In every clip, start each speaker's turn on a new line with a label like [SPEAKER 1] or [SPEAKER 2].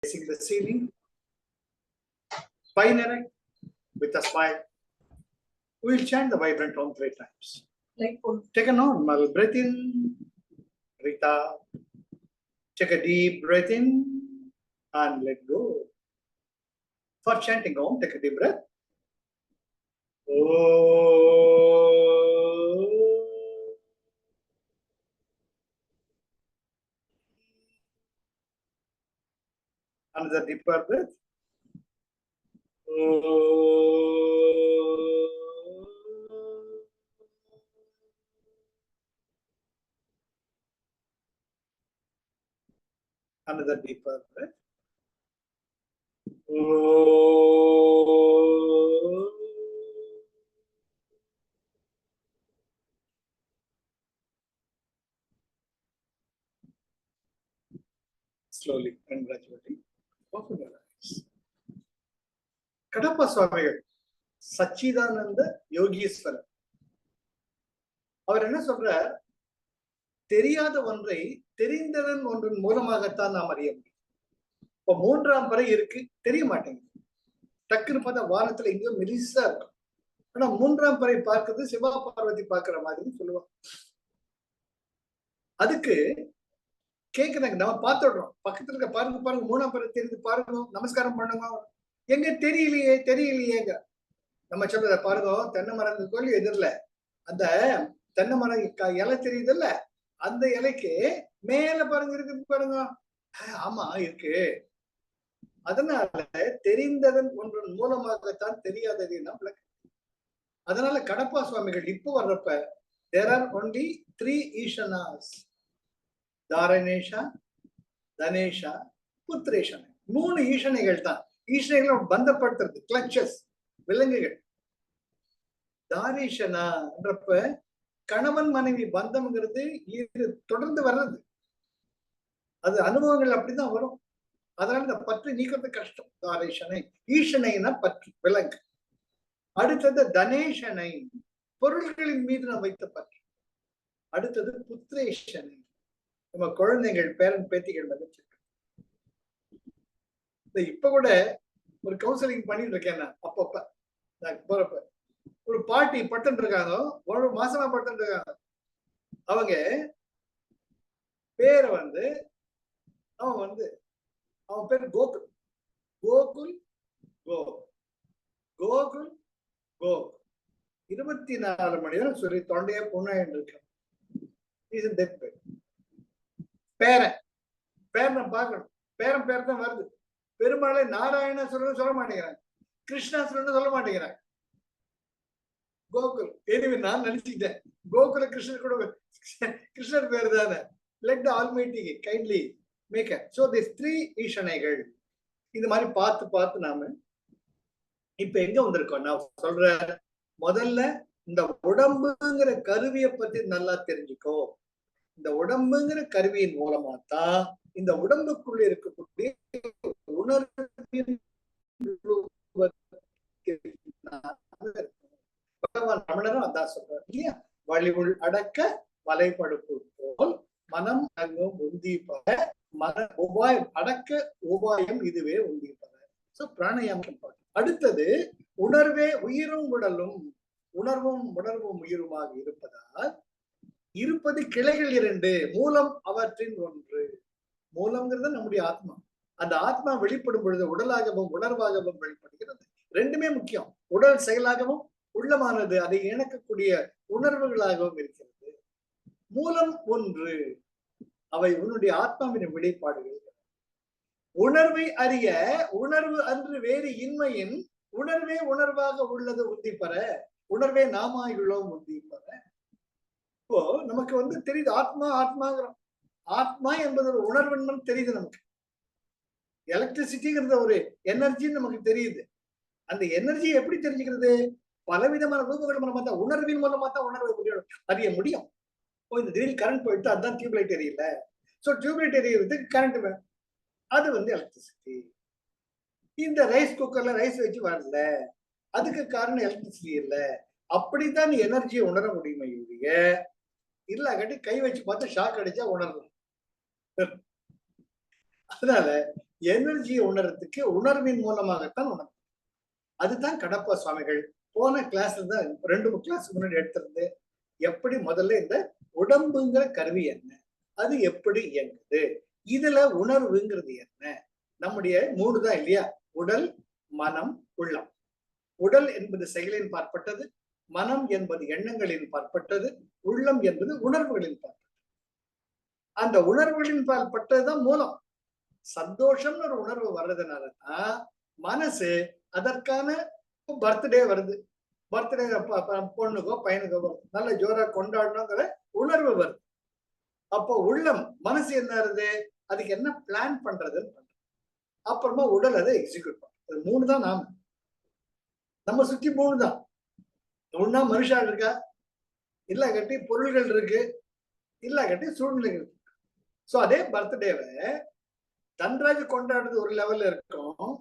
[SPEAKER 1] facing the ceiling, spine erect, with a smile. We will chant the vibrant Om 3 times. Take a normal breath in, Rita. Take a deep breath in and let go. For chanting Om, take a deep breath. Oh. Another deeper breath. Oh. Another deeper breath. Oh. Slowly and gradually open your eyes. Kadapa சுவாமிகள் சச்சிதானந்த யோகீஸ்வரர் அவர் என்ன சொல்ற, தெரியாத ஒன்றை தெரிந்ததன் ஒன்றின் மூலமாகத்தான் நாம் அறிய முடியும். இப்ப மூன்றாம் பறை இருக்கு, தெரிய மாட்டேங்குது. டக்குன்னு பார்த்தா வானத்துல எங்கேயோ மெலிசா இருக்கும். ஆனா மூன்றாம் பறை பார்க்கறது சிவா பார்வதி பார்க்கிற மாதிரி சொல்லுவாங்க. அதுக்கு கேக்குறாங்க, நம்ம பார்த்துடுறோம். பக்கத்துல இருக்க பாருங்க பாருங்க, மூணாம் பறை தெரிந்து பாருங்க, நமஸ்காரம் பண்ணுங்க. எங்க தெரியலையே தெரியலையேங்க. நம்ம சொல்றத பாருங்க, தென்னை மரம் கோயில் எதிரில அந்த தென்னை மரம் இலை தெரியுது இல்ல, அந்த இலைக்கு மேல பாருங்க இருக்கு பாருங்க. ஆமா இருக்கு. அதனால தெரிந்ததன் ஒன்றன் மூலமாகத்தான் தெரியாதது விளக்கு. அதனால கடப்பா சுவாமிகள் இப்போ வர்றப்ப there are only 3 ஈஷனாஸ், தாரணேஷா, தனேஷா, புத்திரேஷன். 3 ஈஷனைகள் தான். ஈஷனைகள் பந்தப்படுத்துறது, கிளச்சஸ், விலங்குகள். தாரீஷனான்றப்ப கணவன் மனைவி பந்தம்ங்கிறது இது தொடர்ந்து வர்றது, அது அனுபவங்கள் அப்படிதான் வரும். அதனால இந்த பற்று நீக்கிறது கஷ்டம். தாரேஷனை, ஈஷனைனா பற்று, விலங்கு. அடுத்தது தனேஷனை, பொருள்களின் மீது நாம் வைத்த பற்று. அடுத்தது புத்திரேஷனை, நம்ம குழந்தைகள் பேரன் பேத்திகள் வச்சிருக்க. இப்ப கூட ஒரு கவுன்சிலிங் பண்ணிட்டு இருக்கேன் நான். அப்பப்ப நான் போறப்ப ஒரு பாட்டி பட்டன் இருக்காங்க, 1 மாசமா பட்டன் இருக்காங்க. அவங்க பேரை அவன் பேர் கோகுல். கோகுல் கோ கோகுல் கோ 24 மணி நேரம் சொல்லி தொண்டையா பொண்ணாயிட்டு இருக்கேன். பேரன் பார்க்கணும். பேர் தான் வருது. பெருமாளை நாராயண சொல்ல மாட்டேங்கிறாங்க, கிருஷ்ணா சொல்ல மாட்டேங்கிறாங்க. கோகுல். எனவே நான் நினைச்சுக்கிட்டேன் கோகுல கிருஷ்ணர் கூட கிருஷ்ணர் பேர் தானே. Let the almighty kindly make it. So this 3 ஈஷனைகள் இந்த மாதிரி பார்த்து நாம இப்ப எங்க வந்திருக்கோம். நான் சொல்ற முதல்ல இந்த உடம்புங்கிற கருவியை பத்தி நல்லா தெரிஞ்சுக்கோ. இந்த உடம்புங்கிற கருவியின் மூலமா தான் இந்த உடம்புக்குள்ள இருக்கக்கூடிய உணர்வின் ரமணரும் அதான் சொல்றாரு இல்லையா, வழிவுள் அடக்க வலைப்படுப்பு போல் மனம் அங்கும் உந்தீப்பத, மன உபாயம் அடக்க உபாயம் இதுவே உந்தீப்பத. சோ பிராணாயாமம். அடுத்தது உணர்வே உயிரும் உடலும், உணர்வும் உயிருமாக இருப்பதால் இருப்பது கிளைகள் 2, மூலம் அவற்றின் 1. மூலம்ங்கிறது நம்முடைய ஆத்மா. அந்த ஆத்மா வெளிப்படும் பொழுது உடலாகவும் உணர்வாகவும் வெளிப்படுகிறது. 2மே முக்கியம். உடல் செயலாகவும் உள்ளமானது அதை இணக்கக்கூடிய உணர்வுகளாகவும் இருக்கிறது. மூலம் 1, அவை உன்னுடைய ஆத்மாவின் வெளிப்பாடுகள். உணர்வை அறிய உணர்வு அன்று வேறு இன்மையின் உணர்வே உணர்வாக உள்ளது உந்திப்பற, உணர்வே நாமாயுள்ளோம் உந்திப்பற. இப்போ நமக்கு தெரியுது ஆத்மாங்கிறோம். ஆத்மா என்பது ஒரு உணர்வு தெரியுது நமக்கு. எலக்ட்ரிசிட்டிங்கிறது ஒரு எனர்ஜின்னு நமக்கு தெரியுது. அந்த எனர்ஜி எப்படி தெரிஞ்சுக்கிறது? பலவிதமான ரூபங்கள் மூலமா தான், உணர்வின் மூலமா தான் உணர்வை அறிய முடியும். இந்த திடீர் கரண்ட் போயிட்டு அதுதான் டியூப்லைட் எரியல. சோ டியூப்லைட் எரியறதுக்கு கரண்ட் வேணும். அது எலக்ட்ரிசிட்டி. இந்த ரைஸ் குக்கர்ல ரைஸ் வச்சு வரல, அதுக்கு காரணம் எலக்ட்ரிசிட்டி இல்ல. அப்படித்தான் எனர்ஜியை உணர முடியுமே இல்லைய, இல்லாட்டி கை வச்சு பார்த்து ஷாக் அடிச்சா உணரலாம். அதனால எனர்ஜியை உணர்றதுக்கு உணர்வின் மூலமாகத்தான் உணர்வு. அதுதான் கடப்பா சுவாமிகள் போன கிளாஸ்ல தான் 2 கிளாஸ் முன்னாடி எடுத்திருந்து எப்படி முதல்ல இந்த உடம்புங்கிற கருவி என்ன, அது எப்படி இயங்குது, இதுல உணர்வுங்கிறது என்ன. நம்முடைய 3 தான் இல்லையா, உடல், மனம், உள்ளம். உடல் என்பது செயலின் பார்ப்பட்டது, மனம் என்பது எண்ணங்களின் பார்ப்பட்டது, உள்ளம் என்பது உணர்வுகளின் பார்ப்பட்டது. அந்த உணர்வுகளின் பார்ப்பட்டதுதான் மூலம். சந்தோஷம்னு ஒரு உணர்வு வர்றதுனாலதான் மனசு அதற்கான பர்த்டே வருது, பர்த்டே பொண்ணுக்கோ பையனுக்கோ நல்ல ஜோரா கொண்டாடணுங்கிற உணர்வு வருது. அப்போ உள்ளம் மனசு என்ன ஆகுது, அதுக்கு என்ன பிளான் பண்றதுன்னு பண்றது. அப்புறமா உடல் அதை எக்ஸிக்யூட் பண்றது. 3 தான் நாம, நம்ம சுத்தி 3 தான். ஒன்னா மனுஷா இருக்கா, இல்ல கட்டி பொருள்கள் இருக்கு, இல்ல கட்டி சூழ்நிலைகள் இருக்கு. சோ அதே பர்த்டேவை தன்ராஜ் கொண்டாடுறது ஒரு லெவல்ல இருக்கும்,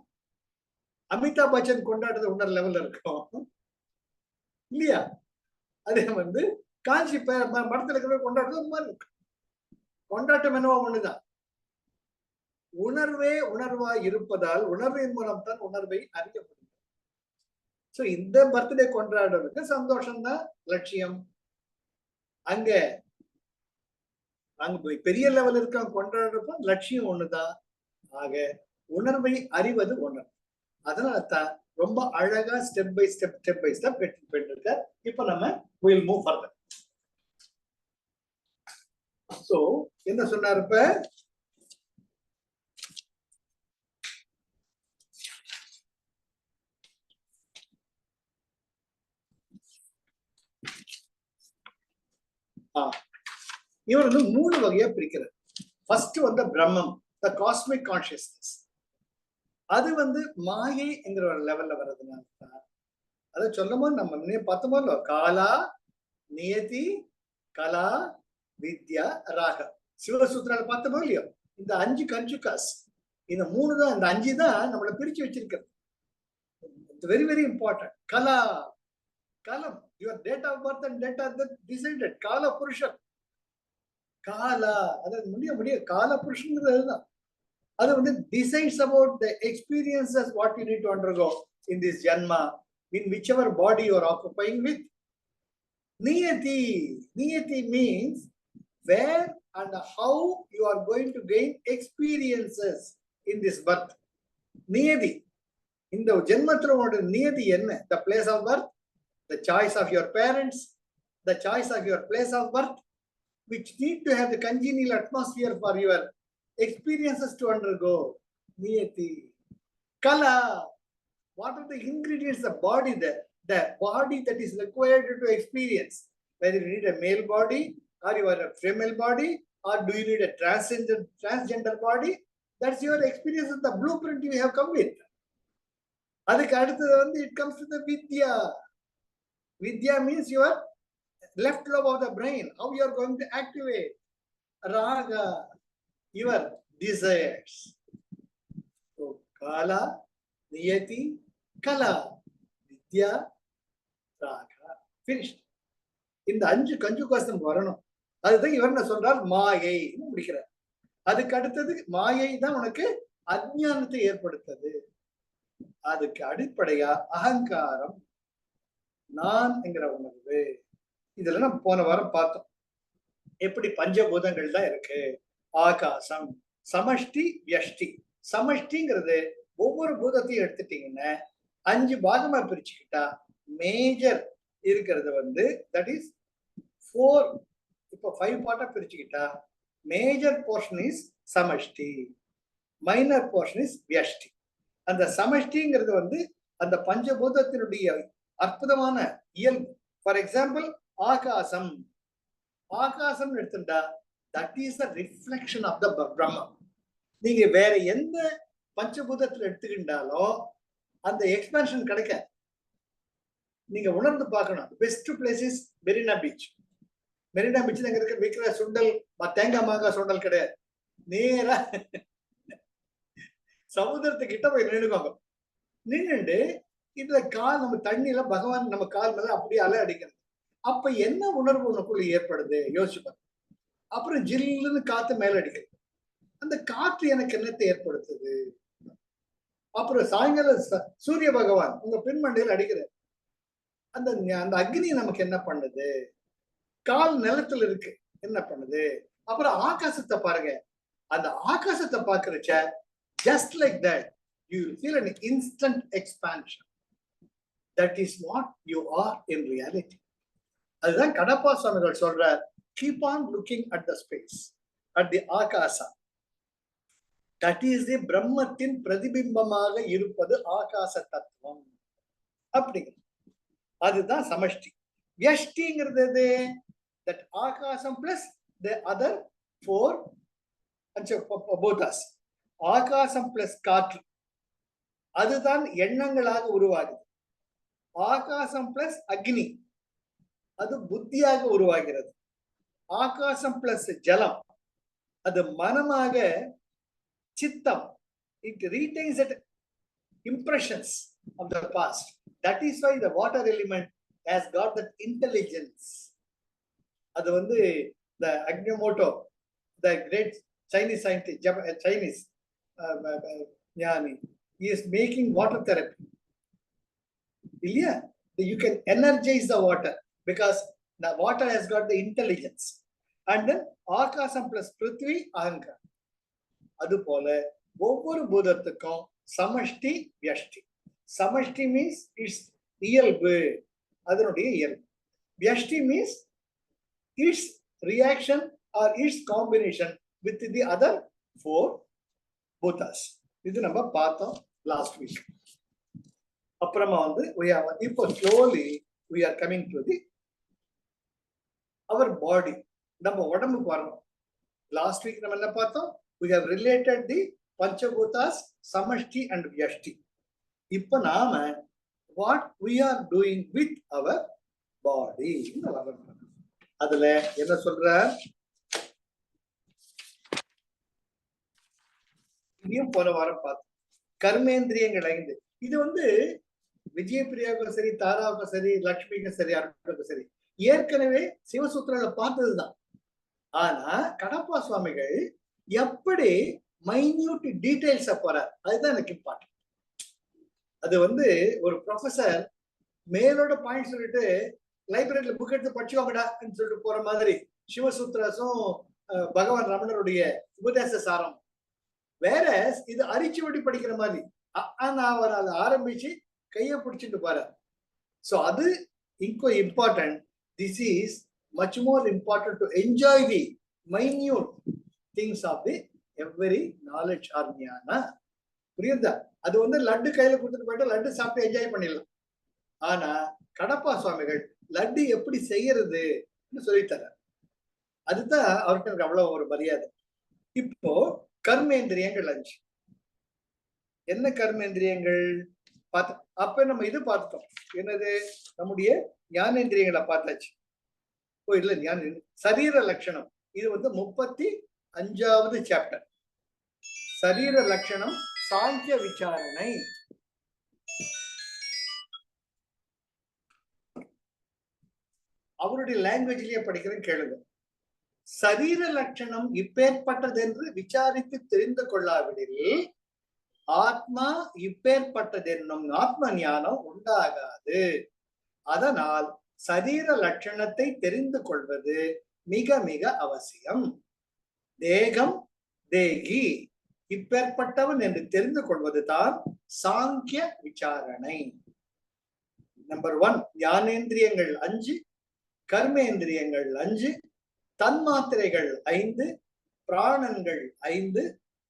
[SPEAKER 1] அமிதாப் பச்சன் கொண்டாடுறது இன்னொரு லெவல்ல இருக்கும் இல்லையா. அதே வந்து காஞ்சி மடத்துல இருக்கிற கொண்டாடுறது ஒரு மாதிரி இருக்கும். கொண்டாட்டம் என்னவோ ஒண்ணுதான். உணர்வே உணர்வா இருப்பதால் உணர்வின் மூலம் தான் உணர்வை அறிய முடியும். சோ இந்த பர்த்டே கொண்டாடுறதுக்கு சந்தோஷம் தான் லட்சியம். அங்க அங்க பெரிய லெவல் இருக்க கொண்டாடுறப்ப லட்சியம் ஒண்ணுதான். ஆக உணர்வை அறிவது உணர்வு. அதனால தான் ரொம்ப அழகா ஸ்டெப் பை ஸ்டெப் எடுத்துட்டு போயிட்டு இருக்க. இப்ப நம்ம will move further. சோ என்ன சொன்னார் இப்ப, இவர் வந்து 3 வகையா பிரிக்கிறார். ஃபர்ஸ்ட் வந்து பிரம்மம், த காஸ்மிக் கான்சியஸ்னஸ். அது வந்து மாயை என்கிற ஒரு லெவல்ல வர்றதுனால தான் அதை சொல்லும்போது நம்ம பார்த்தோமோ இல்லையோ, காலா நியதி கலா வித்யா ராகம் சிவசூத்திரால பார்த்தோமோ இல்லையோ, இந்த 5 கன்சுகாஸ், இந்த 3 தான், இந்த 5 தான் நம்மளை பிரிச்சு வச்சிருக்கிறது. Very very important. கலா, காலம், your date of birth and date of death decided. கால புருஷன், காலா, அது முடிய கால புருஷன்ங்கிறது அதுதான். அது வந்து decides about the experiences what you need to undergo in this janma, in whichever body you are occupying with. Niyati, niyati means where and how you are going to gain experiences in this birth. Niyati, இந்த ஜென்மத்திலோட நியதி என்ன? The place of birth, the choice of your parents, the choice of your place of birth, which need to have the congenial atmosphere for your experiences to undergo. Niyati. Kala, what are the ingredients, the body, the body that is required to experience, whether you need a male body or you are a female body, or do you need a transgender body. That's your experience of the blueprint you have come with. அதுக்கு அடுத்தது வந்து it comes to the vidya. Vidya means your left lobe of the brain, how you are going to activate. Raga, your desires. So kala, niyati, kala, vidya, raga. Finished. இந்த 5 கன்சுகாஸ் நமக்கு வரணும். அதுதான் இவர் என்ன சொல்றார், மாயை முடிக்கிறார். அதுக்கு அடுத்தது மாயை தான் உனக்கு அஞ்ஞானத்தை ஏற்படுத்தது. அதுக்கு அடிப்படையா அகங்காரம், நான் என்கிற உணர்வு. இதுல நம்ம போன வாரம் பார்த்தோம் எப்படி பஞ்சபூதங்கள் தான் இருக்கு. ஆகாசம், சமஷ்டி, வியஷ்டி. சமஷ்டிங்கிறது ஒவ்வொரு பூதத்தையும் எடுத்துட்டீங்கன்னா 5 பாகமா பிரிச்சுக்கிட்டா மேஜர் இருக்கிறது வந்து தட் இஸ் 4. இப்போ 5 பார்ட்டா பிரிச்சுக்கிட்டா மேஜர் போர்ஷன் இஸ் சமஷ்டி, மைனர் போர்ஷன் இஸ் வியஷ்டி. அந்த சமஷ்டிங்கிறது வந்து அந்த பஞ்சபூதத்தினுடைய அற்புதமான இயல்பு. ஃபார் எக்ஸாம்பிள் ஆகாசம், ஆகாசம் எடுத்துட்டா that is the reflection of the Brahmam. நீங்க வேற எந்த பஞ்சபூதத்துல எடுத்துக்கிட்டாலும் அந்த எக்ஸ்பான்ஷன் கிடைக்க நீங்க உணர்ந்து பார்க்கணும். Best place is Marina beach. Marina beach அங்க இருக்க விற்கிற சுண்டல் தேங்காய் மாங்காய் சுண்டல் கிடையாது. நேரா சமுதிரத்துக்கிட்ட போய் நின்றுக்கோங்க. நின்றுட்டு இதுல கால் நம்ம தண்ணியில பகவான் நம்ம கால் மேல அப்படியே அலை அடிக்கிறது. அப்ப என்ன உணர்வு உனக்குள்ள ஏற்படுது யோசிச்சு பாருங்க. அப்புறம் ஜில்லுன்னு காத்து மேல அடிக்கிறது. அந்த காற்று எனக்கு என்னத்தை ஏற்படுத்துது. அப்புறம் சாயங்காலம் சூரிய பகவான் உங்க பின்மண்டையில் அடிக்கிறார். அந்த அந்த அக்னி நமக்கு என்ன பண்ணுது, கால் நிலத்துல இருக்கு என்ன பண்ணுது. அப்புறம் ஆகாசத்தை பாருங்க, அந்த ஆகாசத்தை பாக்குறச்ச just like that you will feel an instant expansion. That is what you are in reality. அதுதான் கடப்பா சுவாமிகள் சொல்றார், keep on looking at the space, at the akasa. That is the பிரம்மத்தின் பிரதிபிம்பமாக இருப்பது ஆகாச தத்துவம் அப்படிங்கிறது. அதுதான் சமஷ்டி. வியஷ்டிங்கிறது that ஆகாசம் plus the other four bhutas. ஆகாசம் பிளஸ் காற்று, அதுதான் எண்ணங்களாக உருவாகுது. ஆகாசம் பிளஸ் அக்னி, அது புத்தியாக உருவாகிறது. ஆகாசம் பிளஸ் ஜலம், அது மனமாக சித்தம். It retains that impressions of the past. That is why the water element has got that intelligence. அது வந்து the Agnamoto, the great Chinese scientist, Chinese Jnani, he is making water therapy. Ilya, you can energize the water because the water has got the intelligence. And then Akasam plus Prithvi Ahankar. அது போல ஒவ்வொரு பூதத்துக்கும் சமஷ்டி வியஷ்டி. சமஷ்டி means it's இயல்பு, அதனுடைய இயல்பு. வியஷ்டி means it's reaction or its combination with the other four bhutas. இது நம்ம பார்த்தோம் லாஸ்ட் வீக். அப்புறமா வந்து இப்போ slowly we are coming to the our body. நம்ம உடம்புக்கு வரணும். லாஸ்ட் வீக் நம்ம என்ன பார்த்தோம்? We have related the Panchabhutas, Samashti and Vyashti. இப்ப நாம what we are doing with our body. அதுல என்ன சொல்ற? இதையும் போன வாரம் பார்த்தோம். கர்மேந்திரியங்கள் 5. இது வந்து விஜயபிரியாவுக்கும் சரி, தாராவுக்கும் சரி, லட்சுமிக்கும் சரி, அருணுக்கும் சரி ஏற்கனவே சிவசூத்திரங்களை பார்த்ததுதான். ஆனா கடப்பா சுவாமிகள் எப்படி மைன்யூட் டீடைல்ஸ போறார், அதுதான் எனக்கு இம்பார்ட்டன்ட். அது வந்து ஒரு ப்ரொஃபசர் மேலோட பாயிண்ட் சொல்லிட்டு லைப்ரரியில புக் எடுத்து படிச்சுவாங்கடான்னு சொல்லிட்டு போற மாதிரி சிவசூத்ராஸும் பகவான் ரமணருடைய உபதேச சாரம் வேற. இது அரிச்சுவடி படிக்கிற மாதிரி அவர் அதை ஆரம்பிச்சு கையை பிடிச்சிட்டு பாரு. ஸோ அது இன்கோ important. This is much more important to enjoy the minute things of the every knowledge or ஞானா. புரியுதா? அது வந்து லட்டு கையில கொடுத்துட்டு போயிட்டு லட்டு சாப்பிட்டு என்ஜாய் பண்ணிடலாம். ஆனா கடப்பா சுவாமிகள் லட்டு எப்படி செய்யறது சொல்லித்தர. அதுதான் அவருக்கு எனக்கு அவ்வளவு ஒரு மரியாதை. இப்போ கர்மேந்திரியங்கள் 5. என்ன கர்மேந்திரியங்கள் பார்த்த? அப்ப நம்ம இது பார்த்துட்டோம். என்னது? நம்முடைய ஞானேந்திரியங்களை பார்த்தாச்சு. இல்ல ஞான சரீர லட்சணம். இது வந்து 35வது சாப்டர். சரீர லட்சணம் சாங்கிய விசாரணை. அவருடைய லாங்குவேஜ்லயே படிக்கிறேன், கேளுங்க. சரீர லட்சணம் இப்பேற்பட்டது என்று விசாரித்து தெரிந்து கொள்ளாவிடில் ஆத்மா இப்பேற்பட்டது என்னும் ஆத்ம ஞானம் உண்டாகாது. அதனால் சரீர லட்சணத்தை தெரிந்து கொள்வது மிக மிக அவசியம். தேகம் தேகி இப்பேற்பட்டவன் என்று தெரிந்து கொள்வது தான் சாங்கிய விசாரணை. நம்பர் 1 ஞானேந்திரியங்கள் 5, கர்மேந்திரியங்கள் 5, தன்மாத்திரைகள் 5, பிராணங்கள் 5,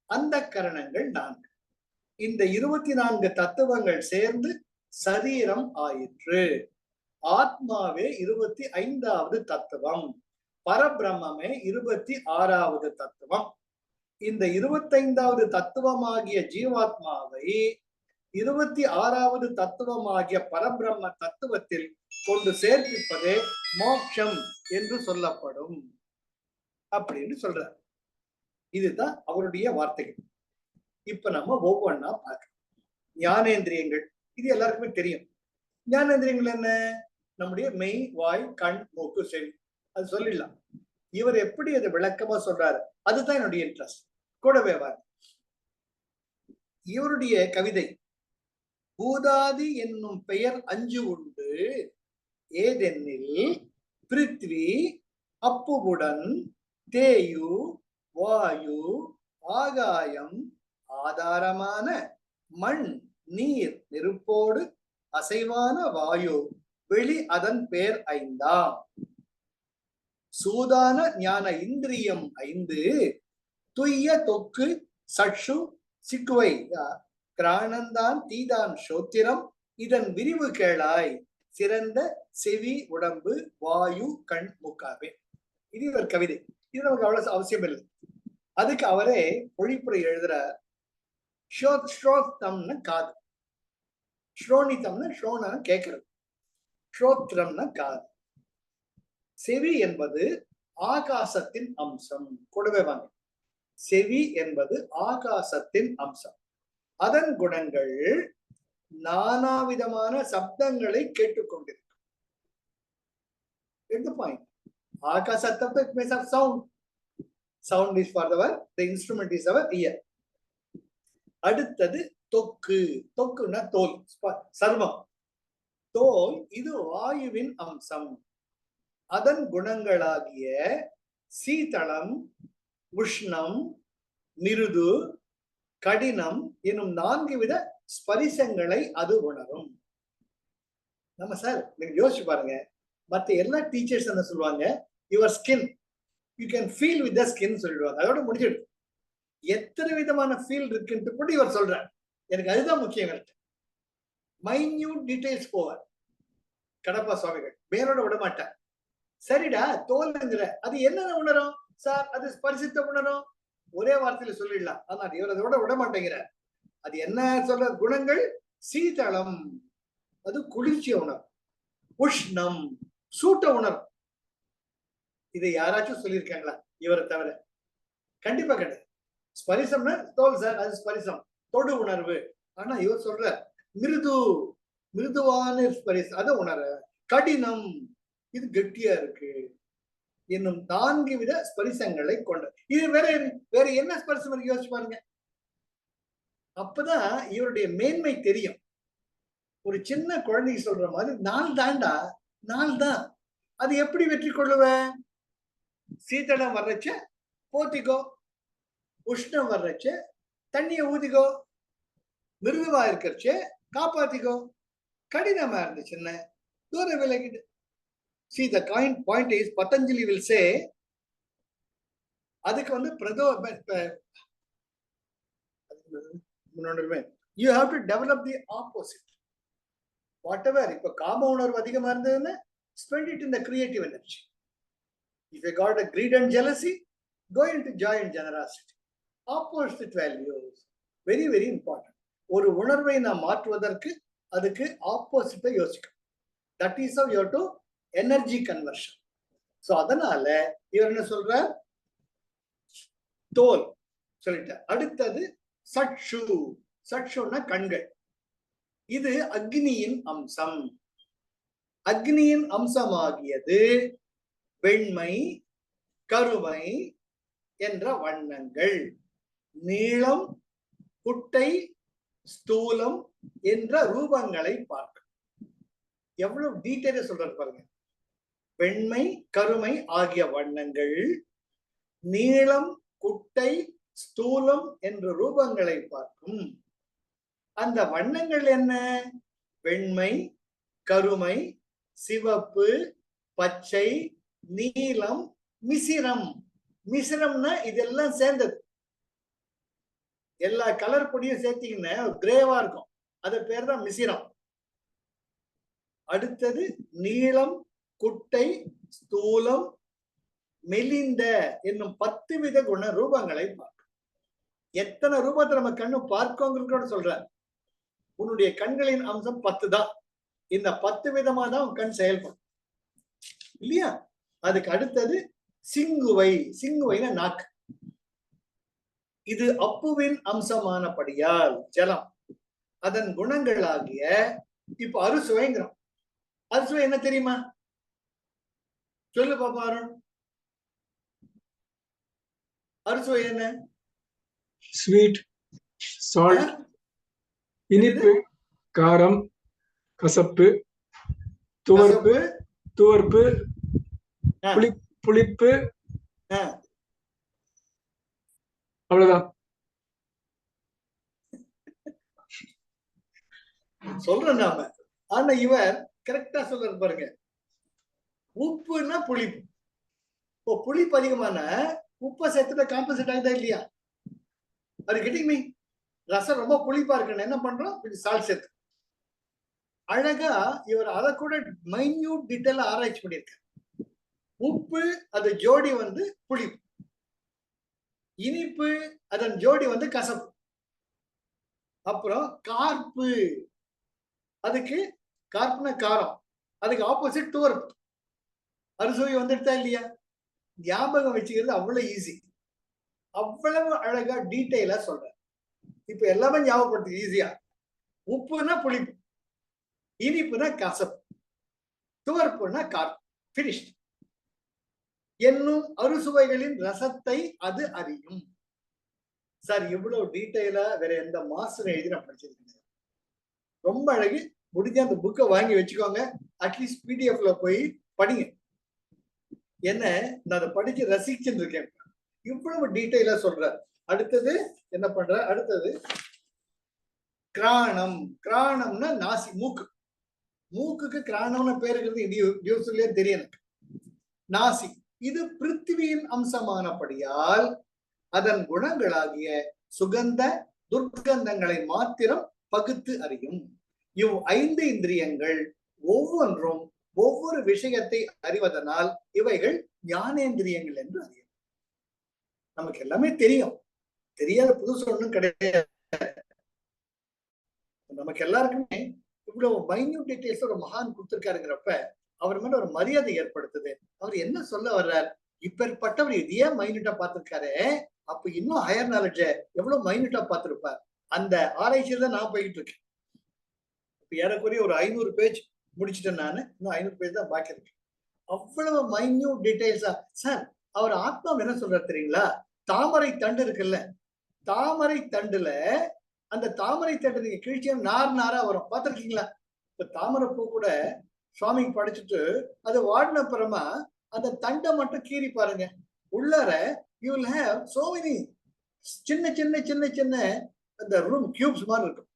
[SPEAKER 1] அந்த கரணங்கள் 4. இந்த 24 தத்துவங்கள் சேர்ந்து சரீரம் ஆயிற்று. ஆத்மாவே 25வது தத்துவம், பரபிரம்மே 26வது தத்துவம். இந்த 25வது தத்துவமாகிய ஜீவாத்மாவை 26வது தத்துவமாகிய பரபிரம்ம தத்துவத்தில் கொண்டு சேர்ப்பிப்பதே மோட்சம் என்று சொல்லப்படும் அப்படின்னு சொல்றார். இதுதான் அவருடைய வார்த்தைகள். இப்ப நம்ம ஒவ்வொன்னா பார்க்கலாம். ஞானேந்திரியங்கள் இது எல்லாருக்குமே தெரியும். ஞானேந்திரியங்கள் என்ன? நம்முடைய மெய், வாய், கண், மூக்கு, செவி. அது சொல்லிடலாம். இவர் எப்படி அதை விளக்கமா சொல்றாரு, அதுதான் என்னுடைய இன்ட்ரெஸ்ட். கூடவே வார். இவருடைய கவிதை பூதாதி என்னும் பெயர் 5 உண்டு ஏதெனில் பிருத்வி அப்புவுடன் தேயு வாயு ஆகாயம் ஆதாரமான மண் நீர் நெருப்போடு அசைவான வாயு வெளி அதன் பேர் 5ஆம். சூதான ஞான இந்திரியம் 5 துய்ய தொக்கு சட்சு சிக்குவை கிராணந்தான் தீதான் சோத்திரம் இதன் விரிவு கேளாய் சிறந்த செவி உடம்பு வாயு கண் மூக்காவே. இது ஒரு கவிதை. இது நமக்கு அவ்வளவு அவசியம் இல்லை. அதுக்கு அவரே பொழிப்புரை எழுதுற ஸ்ரோத்தம்னு காது, ஸ்ரோணித்தம்னு ஸ்ரோன கேட்கிறது, ஸ்ரோத்ரம்னா காது. செவி என்பது ஆகாசத்தின் அம்சம். கூடவே வாங்க. செவி என்பது ஆகாசத்தின் அம்சம். அதன் குணங்கள் நானாவிதமான சப்தங்களை கேட்டுக்கொண்டிருக்கும். ஆகாசத்தை sound. Sound is for our, the instrument is our ear. அடுத்தது தொக்கு. தொக்குன்னா தோல், சர்மம். தோல் இது வாயுவின் அம்சம். அதன் குணங்களாகிய சீதளம், உஷ்ணம், மிருது, கடினம் எனும் 4 வித ஸ்பரிசங்களை அது உணரும். நம்ம சார் நீங்க யோசிச்சு பாருங்க, மற்ற எல்லா டீச்சர்ஸ் என்ன சொல்லுவாங்க, your skin you can feel with the skin சொல்லிடுவாங்க. அதோட முடிஞ்சிடுது. எத்தனை விதமான ஃபீல் இருக்குன்னு கூட இவர் சொல்றார். எனக்கு அதுதான் முக்கியம். மைன்யூட் டீடைல்ஸ் போவார் கடப்பா சுவாமிகள், மேலோட விட மாட்டார். சரிடா தோல்ங்கிற அது என்னென்ன உணரும் சார்? அது ஸ்பரிசித்த உணரும். ஒரே வார்த்தையில சொல்லிடலாம். ஆனா இவர் அதோட விட மாட்டேங்கிறார். அது என்ன சொல்ற குணங்கள்? சீதளம் அது குளிர்ச்சிய உணரும், உஷ்ணம் சூட்ட உணரும். இதை யாராச்சும் சொல்லியிருக்காங்களா இவரை தவிர? கண்டிப்பா கிடையாது. ஸ்பரிசம்னா தோல் சார், அது ஸ்பரிசம், தொடு உணர்வு. ஆனா இவர் சொல்ற மிருது, மிருதுவான ஸ்பரிசம் அதை உணர. கடினம் இது கெட்டியா இருக்கு என்னும் 4 வித ஸ்பரிசங்களை கொண்ட. இது வேற என்ன ஸ்பரிசம் இருக்கு யோசிச்சு பாருங்க. அப்பதான் இவருடைய மேன்மை தெரியும். ஒரு சின்ன குழந்தைக்கு சொல்ற மாதிரி 4 தாண்டா, 4 தான். அது எப்படி வெற்றி கொள்ளுவேன்? சீதளம் வர்றச்ச போத்திக்கோ, உஷ்ணம் வர்றச்ச தண்ணிய ஊதிக்கோ, மிருதுவா இருக்கிறச்ச காப்பாத்திக்கோ, கடினமா இருந்துச்சுன்னு தூர விலகிடு. See, the point is, Patanjali will say, அதுக்கு வந்து you have to develop the opposite. Whatever, இப்ப காம உணர்வு அதிகமா இருந்ததுன்னா spend it in the creative energy. If you got a greed and jealousy, go into joy and generosity. Opposite values, very very important. ஒரு உணர்வை நாம் மாற்றுவதற்கு அதுக்கு ஆப்போசிட்டை யோசிக்கணும். That is how you have to energy conversion. So அதனால இவர் என்ன சொல்றார்? தோல் சொல்லிட்டார். அடுத்தது சட்சு. சட்சுன்னா கண்கள். இது அக்னியின் அம்சம். அக்னியின் அம்சமாகியது வெண்மை, கருமை என்ற வண்ணங்கள், நீளம், குட்டை, ஸ்தூலம் என்ற ரூபங்களை பார்க்க. எவ்வளவு டீட்டெயிலா சொல்றாரு பாருங்க. வெண்மை, கருமை ஆகிய வண்ணங்கள், நீளம், குட்டை, ஸ்தூலம் என்ற ரூபங்களை பார்க்கும். அந்த வண்ணங்கள் என்ன? வெண்மை, கருமை, சிவப்பு, பச்சை, நீலம், மிசிரம். மிசிரம்னா இதெல்லாம் சேர்ந்தது. எல்லா கலர் பொடியும் சேர்த்தீங்கன்னா கிரேவா இருக்கும். அது பேர் தான் மிசிரம். அடுத்தது நீளம், குட்டை, ஸ்தூலம், மெலிந்த என்னும் 10 வித குண ரூபங்களை பார்க்கும். எத்தனை ரூபத்தை நம்ம கண்ணு பார்க்கோங்கிறத சொல்ற. உன்னுடைய கண்களின் அம்சம் 10 தான். இந்த 10 விதமா தான் உன் கண் செயல்படும் இல்லையா? அதுக்கு அடுத்தது சிங்குவை. சிங்குவைனா நாக்கு. இது அப்புவின் அம்சமானபடியால் ஜலம். அதன் குணங்களாகிய இப்ப அறுசுவைங்கிறோம். அறுசுவை என்ன தெரியுமா? சொல்லு பாப்பா அருண். அறுசுவை என்ன?
[SPEAKER 2] ஸ்வீட், சால்ட், இனிப்பு, காரம், கசப்பு, துவர்ப்பு, துவர்ப்பு, புளிப்பு, அவ்வளவுதான்.
[SPEAKER 1] சொல்றேன் நாம. ஆனா இவர் கரெக்டா சொல்ற பாருங்க. உப்புன்னா புளிப்பு. இப்போ புளிப்பு அதிகமான உப்பை சேர்த்துட்ட காம்பன்சேட் ஆகுதா இல்லையா? அது கெட்டிங் மீ. ரசம் ரொம்ப புளிப்பா இருக்குன்னு என்ன பண்றோம்? கொஞ்சம் சால்ட் சேர்த்து. அழகா இவர் அதை கூட மைன்யூட் டீட்டெயிலா ஆராய்ச்சி பண்ணியிருக்காரு. உப்பு அது ஜோடி வந்து புளிப்பு, இனிப்பு அதன் ஜோடி வந்து கசப்பு, அப்புறம் கார்ப்பு அதுக்கு கார்ப்புனா காரம், அதுக்கு ஆப்போசிட் துவர்ப்பு. அறுசுவை வந்துட்டா இல்லையா? ஞாபகம் வச்சுக்கிறது அவ்வளவு ஈஸி. அவ்வளவு அழகா டீட்டெயிலா சொல்ற. இப்ப எல்லாமே ஞாபகப்படுத்து ஈஸியா. உப்புனா புளிப்பு, இனிப்புனா கசப்பு, துவர்ப்புனா கார்ப்பு. பினிஷ்ட். என்னும் அறுசுவைகளின் ரசத்தை அது அறியும். சார் இவ்வளவு டீட்டெயிலா வேற எந்த மாஸ்டர் எழுதி நான் படிச்சிருக்கேன். ரொம்ப அழகு. முடிஞ்ச அந்த புக்கை வாங்கி வச்சுக்கோங்க. அட்லீஸ்ட் பிடிஎஃப்ல போய் படிங்க. என்ன நான் அதை படிச்சு ரசிச்சுட்டு இருக்கேன். இவ்வளவு டீட்டெயிலா சொல்ற. அடுத்தது என்ன பண்ற? அடுத்தது கிராணம். கிராணம்னா நாசி, மூக்கு. மூக்குக்கு கிராணம்னு பேர் இருக்கிறது தெரியும் எனக்கு. நாசி இது பிருத்திவியின் அம்சமானபடியால் அதன் குணங்களாகிய சுகந்த துர்க்கந்தங்களை மாத்திரம் பகுத்து அறியும். இவ் 5 இந்திரியங்கள் ஒவ்வொன்றும் ஒவ்வொரு விஷயத்தை அறிவதனால் இவைகள் ஞானேந்திரியங்கள் என்று அறியும். நமக்கு எல்லாமே தெரியும், தெரியாத புதுசு ஒன்றும் கிடையாது. நமக்கு எல்லாருக்குமே இவ்வளவு மைன்யூட் டீடைல்ஸ் ஒரு மகான் கொடுத்திருக்காருங்கிறப்ப அவர் மேல ஒரு மரியாதை ஏற்படுத்துது. அவர் என்ன சொல்ல வர்றார்? இப்பேற்பட்டவர் இதையே மைன்யூட்டா பார்த்திருக்காரு, அப்ப இன்னும் ஹையர் நாலேஜ எவ்வளவு மைன்யூட்டா பார்த்திருப்பார். அந்த ஆராய்ச்சியில தான் நான் போயிட்டு இருக்கேன். இப்ப ஏறக்குறைய ஒரு 500 பேஜ் முடிச்சுட்டேன் நானு. இன்னும் 500 பேஜ் தான் பாக்கி இருக்கு. அவ்வளவு மைன்யூட் டீடைல்ஸா. சார் அவர் ஆத்மா என்ன சொல்றாரு தெரியுங்களா? தாமரை தண்டு இருக்குல்ல, தாமரை தண்டுல அந்த தாமரை தண்டு நீங்க கிழிச்சா நார் நாரா வரும், பார்த்திருக்கீங்களா? இப்ப தாமரை பூ கூட சுவாமிக்கு படிச்சுட்டு அது வாடின அப்புறமா அந்த தண்டை மட்டும் கீறி பாருங்க. உள்ளார you will have so many சின்ன சின்ன சின்ன சின்ன அந்த ரூம் கியூப்ஸ் மாதிரி இருக்கும்,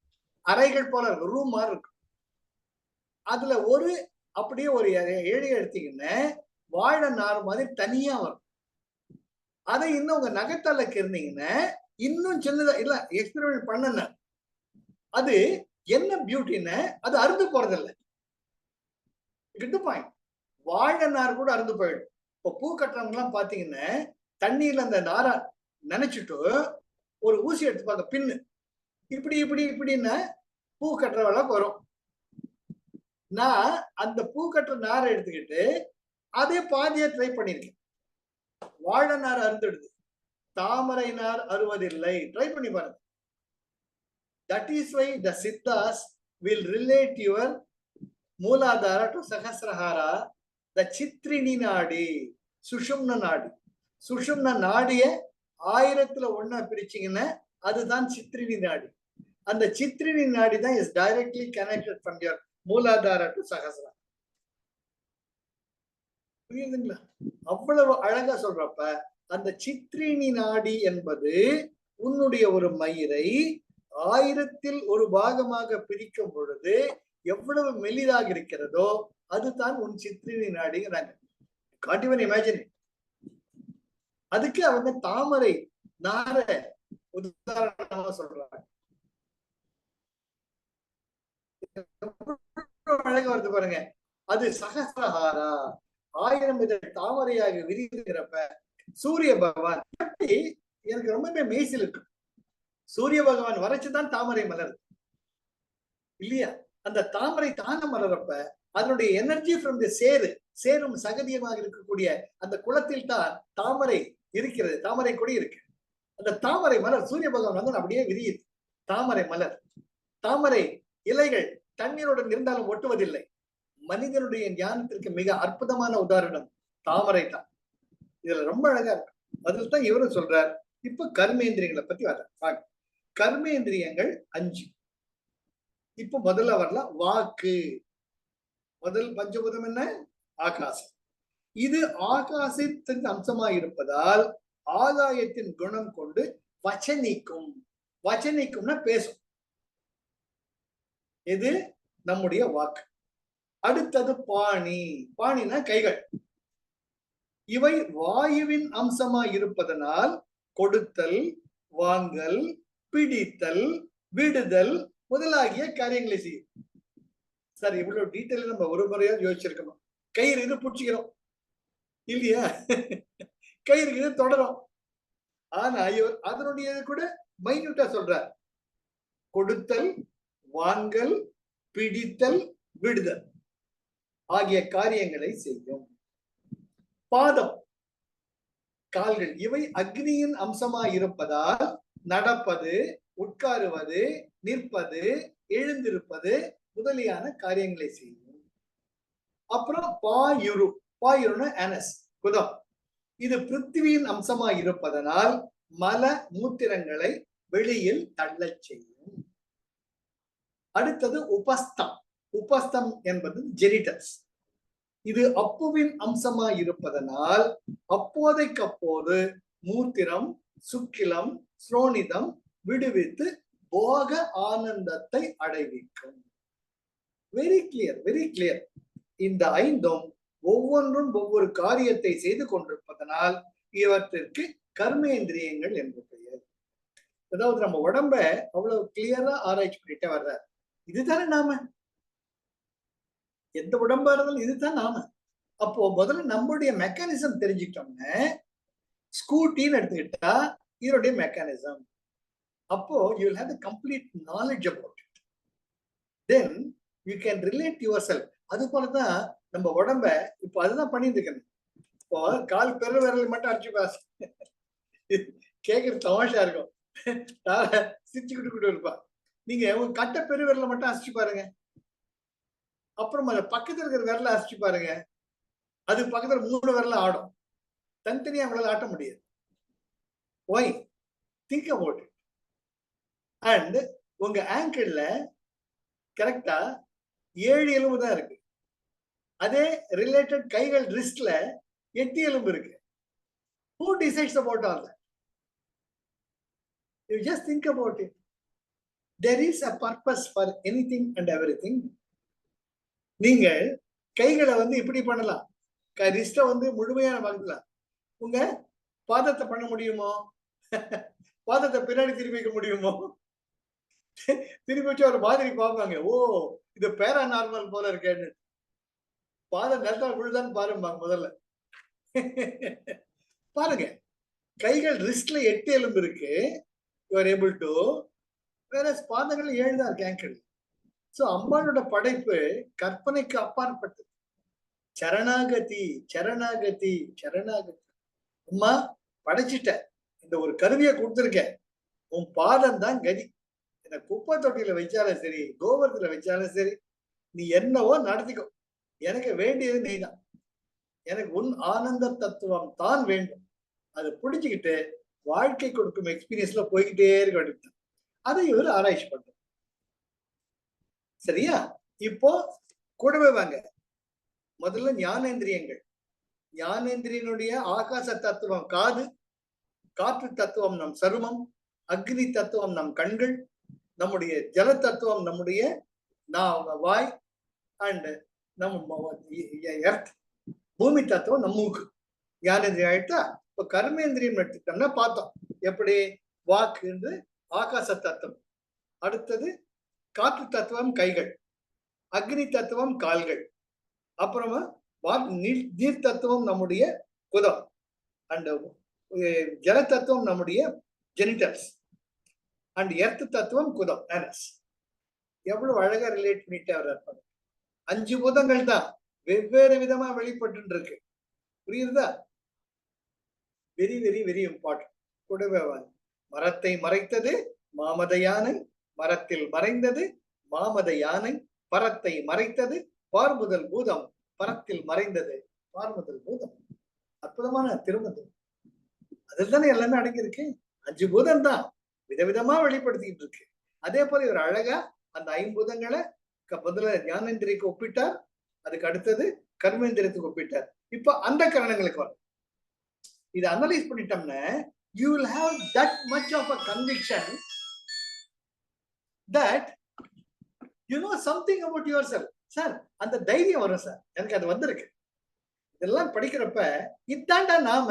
[SPEAKER 1] அறைகள் போல இருக்கும், ரூம் மாதிரி இருக்கும். அதுல ஒரு அப்படியே ஒரு ஏழையை எடுத்தீங்கன்னா வாழை நார் மாதிரி தனியா வரும். அதை இன்னும் உங்க நகைத்தால இருந்தீங்கன்னா இன்னும் சின்னதா இல்ல. எக்ஸ்பெரிமெண்ட் பண்ணன அது என்ன பியூட்டின்னு அது அறுந்து போறதில்லை. பாயிண்ட். வாழை நார் கூட அறுந்து போயிடும். இப்போ பூ கட்டுறவங்க எல்லாம் பாத்தீங்கன்னா தண்ணியில அந்த நாரை நினைச்சிட்டு ஒரு ஊசி எடுத்துப்பாங்க, பின்னு இப்படி இப்படி இப்படின்னு பூ கட்டுறவெல்லாம் வரும். நான் அந்த பூ கட்டுற நாரை எடுத்துக்கிட்டு அதே பாதியை ட்ரை பண்ணிருக்கேன். வாழை நார் அறுந்துடுது, தாமரை நார் அறுவதில்லை. ட்ரை பண்ணி பாருங்க. That is why the siddhas will relate your muladhara to sahasrara, the chitrini nadi, sushumna நாடி. சுஷும்ன நாடிய 1000ல் 1 பிரிச்சீங்கன்னா அதுதான் சித்ரினி நாடி. அந்த சித்ரினி நாடி தான் is directly connected from your muladhara to sahasrara. புரியுதுங்களா? அவ்வளவு அழகா சொல்றப்ப அந்த சித்ரினி நாடி என்பது உன்னுடைய ஒரு மயிரை 1000ல் 1 பாகமாக பிரிக்கும் பொழுது எவ்வளவு மெலிதாக இருக்கிறதோ அதுதான் உன் சித்ரினி நாடிங்கிறாங்க. Can't even imagine. அதுக்கு அவங்க தாமரை நார உதாரணமா சொல்றாங்க. அழகா வருது பாருங்க. அது சகசிரஹாரா, 1000 இதழ் தாமரையாக விரிகிறப்ப சூரிய பகவான் எனக்கு ரொம்பவே மெய்சில் இருக்கு. சூரிய பகவான் வரைச்சுதான் தாமரை மலர் இல்லையா? அந்த தாமரை தான மலரப்ப அதனுடைய எனர்ஜி ஃப்ரம் தி சேரும் சகதியமாக இருக்கக்கூடிய அந்த குளத்தில் தான் தாமரை இருக்கிறது. தாமரை கொடி இருக்கு. அந்த தாமரை மலர் சூரிய பகவான் வந்து அப்படியே விரியுது. தாமரை மலர், தாமரை இலைகள் தண்ணீருடன் இருந்தாலும் ஒட்டுவதில்லை. மனிதனுடைய ஞானத்திற்கு மிக அற்புதமான உதாரணம் தாமரை தான். இதுல ரொம்ப அழகா இருக்கு. அதில் தான் இவரும் சொல்றார், இப்ப கர்மேந்திரியங்களை பத்தி வர கர்மேந்திரியங்கள் 5. இப்ப முதல்ல வரலாம் வாக்கு. முதல் பஞ்சபூதம் என்ன? ஆகாசம். இது ஆகாசத்தின் அம்சமா இருப்பதால் ஆகாயத்தின் குணம் கொண்டு வச்சனிக்கும். வச்சனிக்கும்னா பேசும். இது நம்முடைய வாக்கு. அடுத்தது பாணி. பாணினா கைகள். இவை வாயுவின் அம்சமா இருப்பதனால் கொடுத்தல், வாங்கல், பிடித்தல், விடுதல் முதலாகிய காரியங்களை செய்யும். சார் இவ்வளவு டீட்டெயில் நம்ம ஒரு முறையா யோசிச்சிருக்கணும். கயிறு இது பிடிச்சிக்கிறோம் இல்லையா? கயிறு இது தொடரும். ஆனா இவர் அதனுடைய கூட மைன்யூட்டா சொல்றார். கொடுத்தல், வாங்கல், பிடித்தல், விடுதல் ஆகிய காரியங்களை செய்யும். பாதம், கால்கள், இவை அக்னியின் அம்சமா இருப்பதால் நடப்பது, உட்காருவது, நிற்பது, எழுந்திருப்பது முதலியான காரியங்களை செய்யும். அப்புறம் பாயுரு. பாயுருன்னா ஆனஸ், குதம். இது பிருத்திவியின் அம்சமா இருப்பதனால் மல மூத்திரங்களை வெளியில் தள்ளச் செய்யும். அடுத்தது உபஸ்தம். உபஸ்தம் என்பது ஜெனிட்டல்ஸ். இது அப்புவின் அம்சமா இருப்பதனால் அப்போதைக்கப்போது மூத்திரம், சுக்கிலம், ஸ்ரோனிதம் விடுவித்து போக ஆனந்தத்தை அடைவிக்கும். Very clear, very clear. இந்த 5ம் ஒவ்வொன்றும் ஒவ்வொரு காரியத்தை செய்து கொண்டிருப்பதனால் இவற்றிற்கு கர்மேந்திரியங்கள் என்று பெயர். அதாவது நம்ம உடம்ப அவ்வளவு கிளியரா ஆராய்ச்சி பண்ணிட்டே வர்றார். இதுதானே நாம, எந்த உடம்பா இருந்தாலும் இதுதான் நாம. அப்போ முதல்ல நம்மளுடைய மெக்கானிசம் தெரிஞ்சுக்கிட்டோம்னா, ஸ்கூட்டின்னு எடுத்துக்கிட்டா இதனுடைய மெக்கானிசம். அப்போ you will have the complete knowledge about it. Then you can relate yourself. அது போலதான் நம்ம உடம்ப இப்போ அதுதான் பண்ணிட்டு இருக்கணும். இப்போ கால் பெரு விரல் மட்டும் அடிச்சு பாஸ் கேட்கறது தமாஷா இருக்கும். சிரிச்சுக்கிட்டு இருப்பா. நீங்க உங்க கட்ட பெரு விரல மட்டும் அசிச்சு பாருங்க. அப்புறம் பக்கத்துல இருக்கிற விரல அசிச்சு பாருங்க. அது பக்கத்துல 3 விரல ஆடும். தனித்தனியா அவங்களால ஆட்ட முடியாது. Why? Think about it. And உங்க ஆங்கிள்ல கரெக்டா 7 எலும்பு தான் இருக்கு. அதே ரிலேட்டட் கைகள் ரிஸ்ட்ல 8 எலும்பு இருக்கு. Who decides about all that? You just think about it. There is a purpose for anything and everything. நீங்க கைகளை இப்படி பண்ணலாம். ரிஸ்ட முழுமையான பார்க்கலாம். உங்க பாதத்தை பண்ண முடியுமோ? பாதத்தை பின்னாடி திருப்பி வைக்க முடியுமோ? திருப்பி வச்சு ஒரு மாதிரி பார்ப்பாங்க. ஓ, இது பேரா நார்மல் போல இருக்கேன்னு. பாதம் நல்லா விழுதான்னு பாருங்க முதல்ல. பாருங்க, கைகள் ரிஸ்ட்ல 8 எலும்பு இருக்கு. You are able to. வேற பாதங்கள் 7 தான் இருக்கு ஆங்கிள். சோ அம்பாளோட படைப்பு கற்பனைக்கு அப்பாற்பட்டது. சரணாகதி, சரணாகதி, சரணாகதி. அம்மா படைச்சிட்ட, இந்த ஒரு கருவியை கொடுத்துருக்க, உன் பாதம் தான் கதி. இந்த குப்பை தொட்டியில வச்சாலும் சரி, கோபுரத்துல வச்சாலும் சரி, நீ என்னவோ நடத்திக்கோ. எனக்கு வேண்டியது நீ தான். எனக்கு உன் ஆனந்த தத்துவம் தான் வேண்டும். அதை பிடிச்சுக்கிட்டு வாழ்க்கை கொடுக்கும் எக்ஸ்பீரியன்ஸ்ல போய்கிட்டே இருக்க வேண்டியது. அதை இவர் ஆராய்ச்சி பண்ற. சரியா? இப்போ கூடவே வாங்க. முதல்ல ஞானேந்திரியங்கள். ஞானேந்திரியனுடைய ஆகாச தத்துவம் காது, காற்று தத்துவம் நம் சருமம், அக்னி தத்துவம் நம் கண்கள், நம்முடைய ஜல தத்துவம் நம்முடைய வாய், அண்ட் நம்ம எர்த் பூமி தத்துவம் நம்ம மூக்கு. ஞானேந்திரியம் ஆயிட்டா. இப்ப கர்மேந்திரியம் எடுத்துட்டோம்னா பார்த்தோம் எப்படி. வாக்கு என்று ஆகாச தத்துவம், அடுத்தது காற்று தத்துவம் கைகள், அக்னி தத்துவம் கால்கள், அப்புறமா நீர் தத்துவம் நம்முடைய குதம், அண்ட் ஜல தத்துவம் நம்முடைய ஜெனிட்டல்ஸ், அண்ட் எர்த் தத்துவம் குதம் ஆனஸ். எவ்வளவு அழகா ரிலேட் பண்ணிட்டு அவர் இருப்பாங்க. 5 பூதங்கள் தான் வெவ்வேறு விதமா வெளிப்பட்டு இருக்கு. புரியுதா? Very very very important. கூடவே மரத்தை மறைத்தது மாமத யானை, மரத்தில் மறைந்தது மாமத யானை, பரத்தை மறைத்தது பார்முதல் பூதம், பரத்தில் மறைந்தது பார்முதல் பூதம். அற்புதமான திருமணம். அதில் தானே எல்லாமே அடங்கியிருக்கு. 5 பூதம் தான் விதவிதமா வெளிப்படுத்திட்டு இருக்கு. அதே போல இவர் அழகா அந்த 5 பூதங்களை முதல்ல ஞானேந்திரியக்கு ஒப்பிட்டார், அதுக்கு அடுத்தது கர்மேந்திரியத்துக்கு ஒப்பிட்டார். இப்ப அந்த கரணங்களுக்கு வரும். இதை அனலைஸ் பண்ணிட்டோம்னா you will have that much of a conviction that you know something about yourself. Sir அந்த தைரியம் வரும் சார், எனக்கு அது வந்திருக்கு. இதெல்லாம் படிக்கிறப்ப இதாண்டா நாம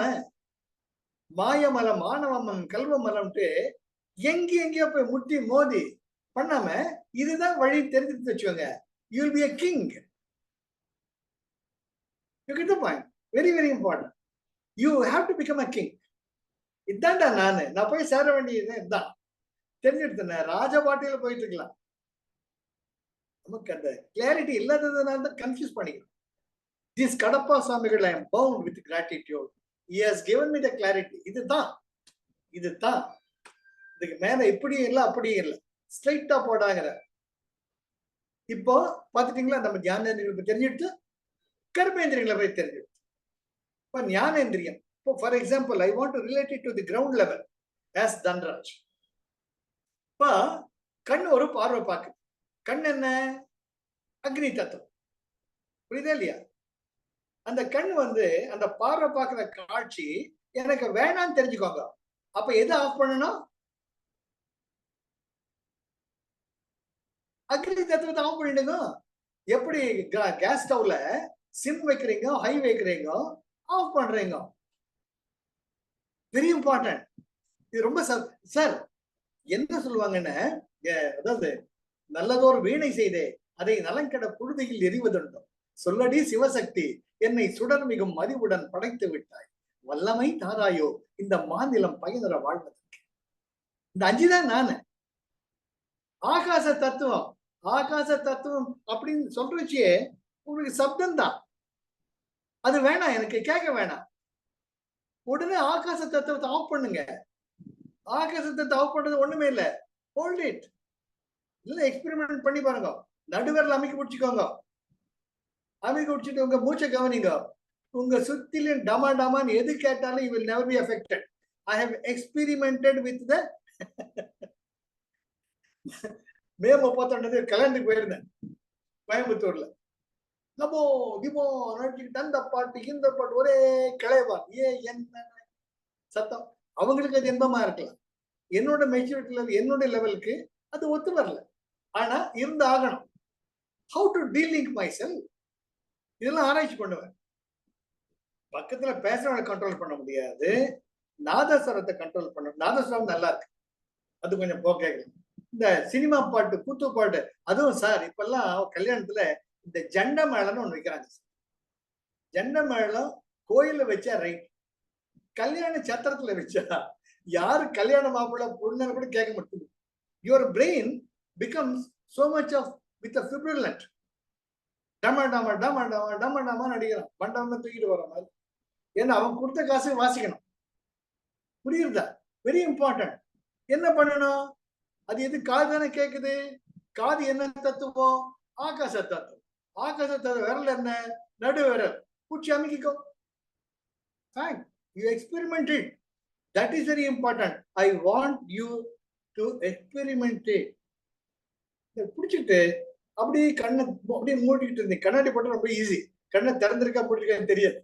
[SPEAKER 1] மாயமலம் ஆணவமலம் கல்வமலம்ட்டு எங்கேயோ போய் முட்டி மோதி பண்ணாம இதுதான் வழி தெரிஞ்சுட்டு வச்சுக்கோங்க. you will be a king. you get the point. very very important. you have to become a king. இதாண்டா நான் போய் சேர வேண்டியது இதுதான் தெரிஞ்சுடுத்தேன். ராஜபாட்டியில போயிட்டு இருக்கலாம். நமக்கு அந்த கிளாரிட்டி இல்லாததுனால தான் கன்ஃபியூஸ் பண்ணிக்கிறோம். This Kadapa Swamigal, I am bound with gratitude. He has given me the clarity. இதுதான் இதுக்கு மேல இப்படி இல்லை அப்படி இல்லை, ஸ்ட்ரைட்டா போடாங்கிற. இப்போ பாத்துட்டீங்களா, நம்ம ஞானேந்திரியங்களை தெரிஞ்சுட்டு கர்மேந்திரியங்களை போய் தெரிஞ்சுட்டு. இப்போ ஞானேந்திரியம், இப்போ for example I want to relate it to the ground level as Dhanraj. இப்போ கண் ஒரு பார்வை பார்க்குது. கண் என்ன? அக்னி தத்துவம். புரியுதா இல்லையா? அந்த கண் அந்த பார்வை பார்க்கிற காட்சி எனக்கு வேணான்னு தெரிஞ்சுக்கோங்க. அப்ப எதை ஆஃப் பண்ணணும்? அக்னி தத்துவத்தை ஆஃப் பண்ணிடுங்க. எப்படி கேஸ் ஸ்டவ்ல சிம் வைக்கிறீங்க, ஹை வைக்கிறீங்க, ஆஃப் பண்றீங்க. Very important. இது ரொம்ப சார் என்ன சொல்லுவாங்கன்னு, அதாவது நல்லதோர் வீணை செய்தே அதை நலங்கட புழுதியில் எரிவதுண்டோ சொல்லடி சிவசக்தி என்னை சுடர் மிகும் மதிவுடன் படைத்து விட்டாய், வல்லமை தாராயோ இந்த மாநிலம் பயனுற வாழ்வதற்கு. இந்த 5 தான் நானு. ஆகாச தத்துவம் அப்படின்னு சொல்றச்சே உங்களுக்கு சப்தம் தான். அது வேணாம், எனக்கு கேட்க வேணாம். உடனே ஆகாச தத்துவத்தை ஆஃப் பண்ணுங்க. ஆகாச தத்துவத்தை ஆஃப் பண்றது ஒண்ணுமே இல்லை. Hold it. இல்ல எக்ஸ்பெரிமெண்ட் பண்ணி பாருங்க. நடுவரில் அமைக்க பிடிச்சிக்கோங்க. அமைக்க பிடிச்சிட்டு உங்க மூச்சை கவனிங்க. உங்க சுத்திலும் டமா டமான்னு எது கேட்டாலும் you will never be affected. I have experimented with the மே 31 கல்யாணத்துக்கு போயிருந்தேன் கோயம்புத்தூர்ல. நமோ திமோ நடிச்சுக்கிட்டு அந்த பாட்டு இந்த பாட்டு ஒரே கிளைவா என்ன சத்தம். அவங்களுக்கு அது இன்பமா இருக்கலாம். என்னோட மெச்சூரிட்டி லெவல், என்னோட லெவலுக்கு அது ஒத்து வரல. ஆனா இருந்து ஆகணும். How to dealing my self, இதெல்லாம் ஆராய்ச்சி பண்ணுவேன். பக்கத்துல பேசுறவனை கண்ட்ரோல் பண்ண முடியாது, நாதஸ்வரத்தை கண்ட்ரோல் பண்ண. நாதஸ்வரம் நல்லா இருக்கு, அது கொஞ்சம் போக்கலாம். இந்த சினிமா பாட்டு, கூத்து பாட்டு, அதுவும் சார் இப்பெல்லாம் கல்யாணத்துல இந்த ஜண்ட மேளம்னு ஒண்ணு வைக்கிறாங்க. ஜண்ட மேளம் கோயில்ல வச்சா ரைட், கல்யாண சத்திரத்துல வச்சா யாரு கல்யாண மாப்பிள்ள பொண்ணு கூட கேட்க மாட்டேங்குது. Your brain becomes so much of with a fibrillant. டமா டமா டமா டமா டமா டமா நடிக்கிறான். மண்டபம்னு தூக்கிட்டு வர மாதிரி. ஏன்னா அவன் கொடுத்த காசு வாசிக்கணும். புரியுதா? Very important. என்ன பண்ணணும்? அது எது? காது தானே கேட்குது. காது என்ன தத்துவம்? ஆகாச தத்துவம். ஆகாச தத்துவம் விரல் என்ன? நடு விரல். பூச்சி அமைக்கிக்கோ. Fine. You experiment it. That is very important. I want you to experiment it. பிடிச்சிட்டு அப்படியே கண்ணை அப்படியே மூடிக்கிட்டு இருந்தேன். கண்ணாடி போட்டா ரொம்ப ஈஸி. கண்ணை திறந்திருக்கா போட்டிருக்கான்னு தெரியாது.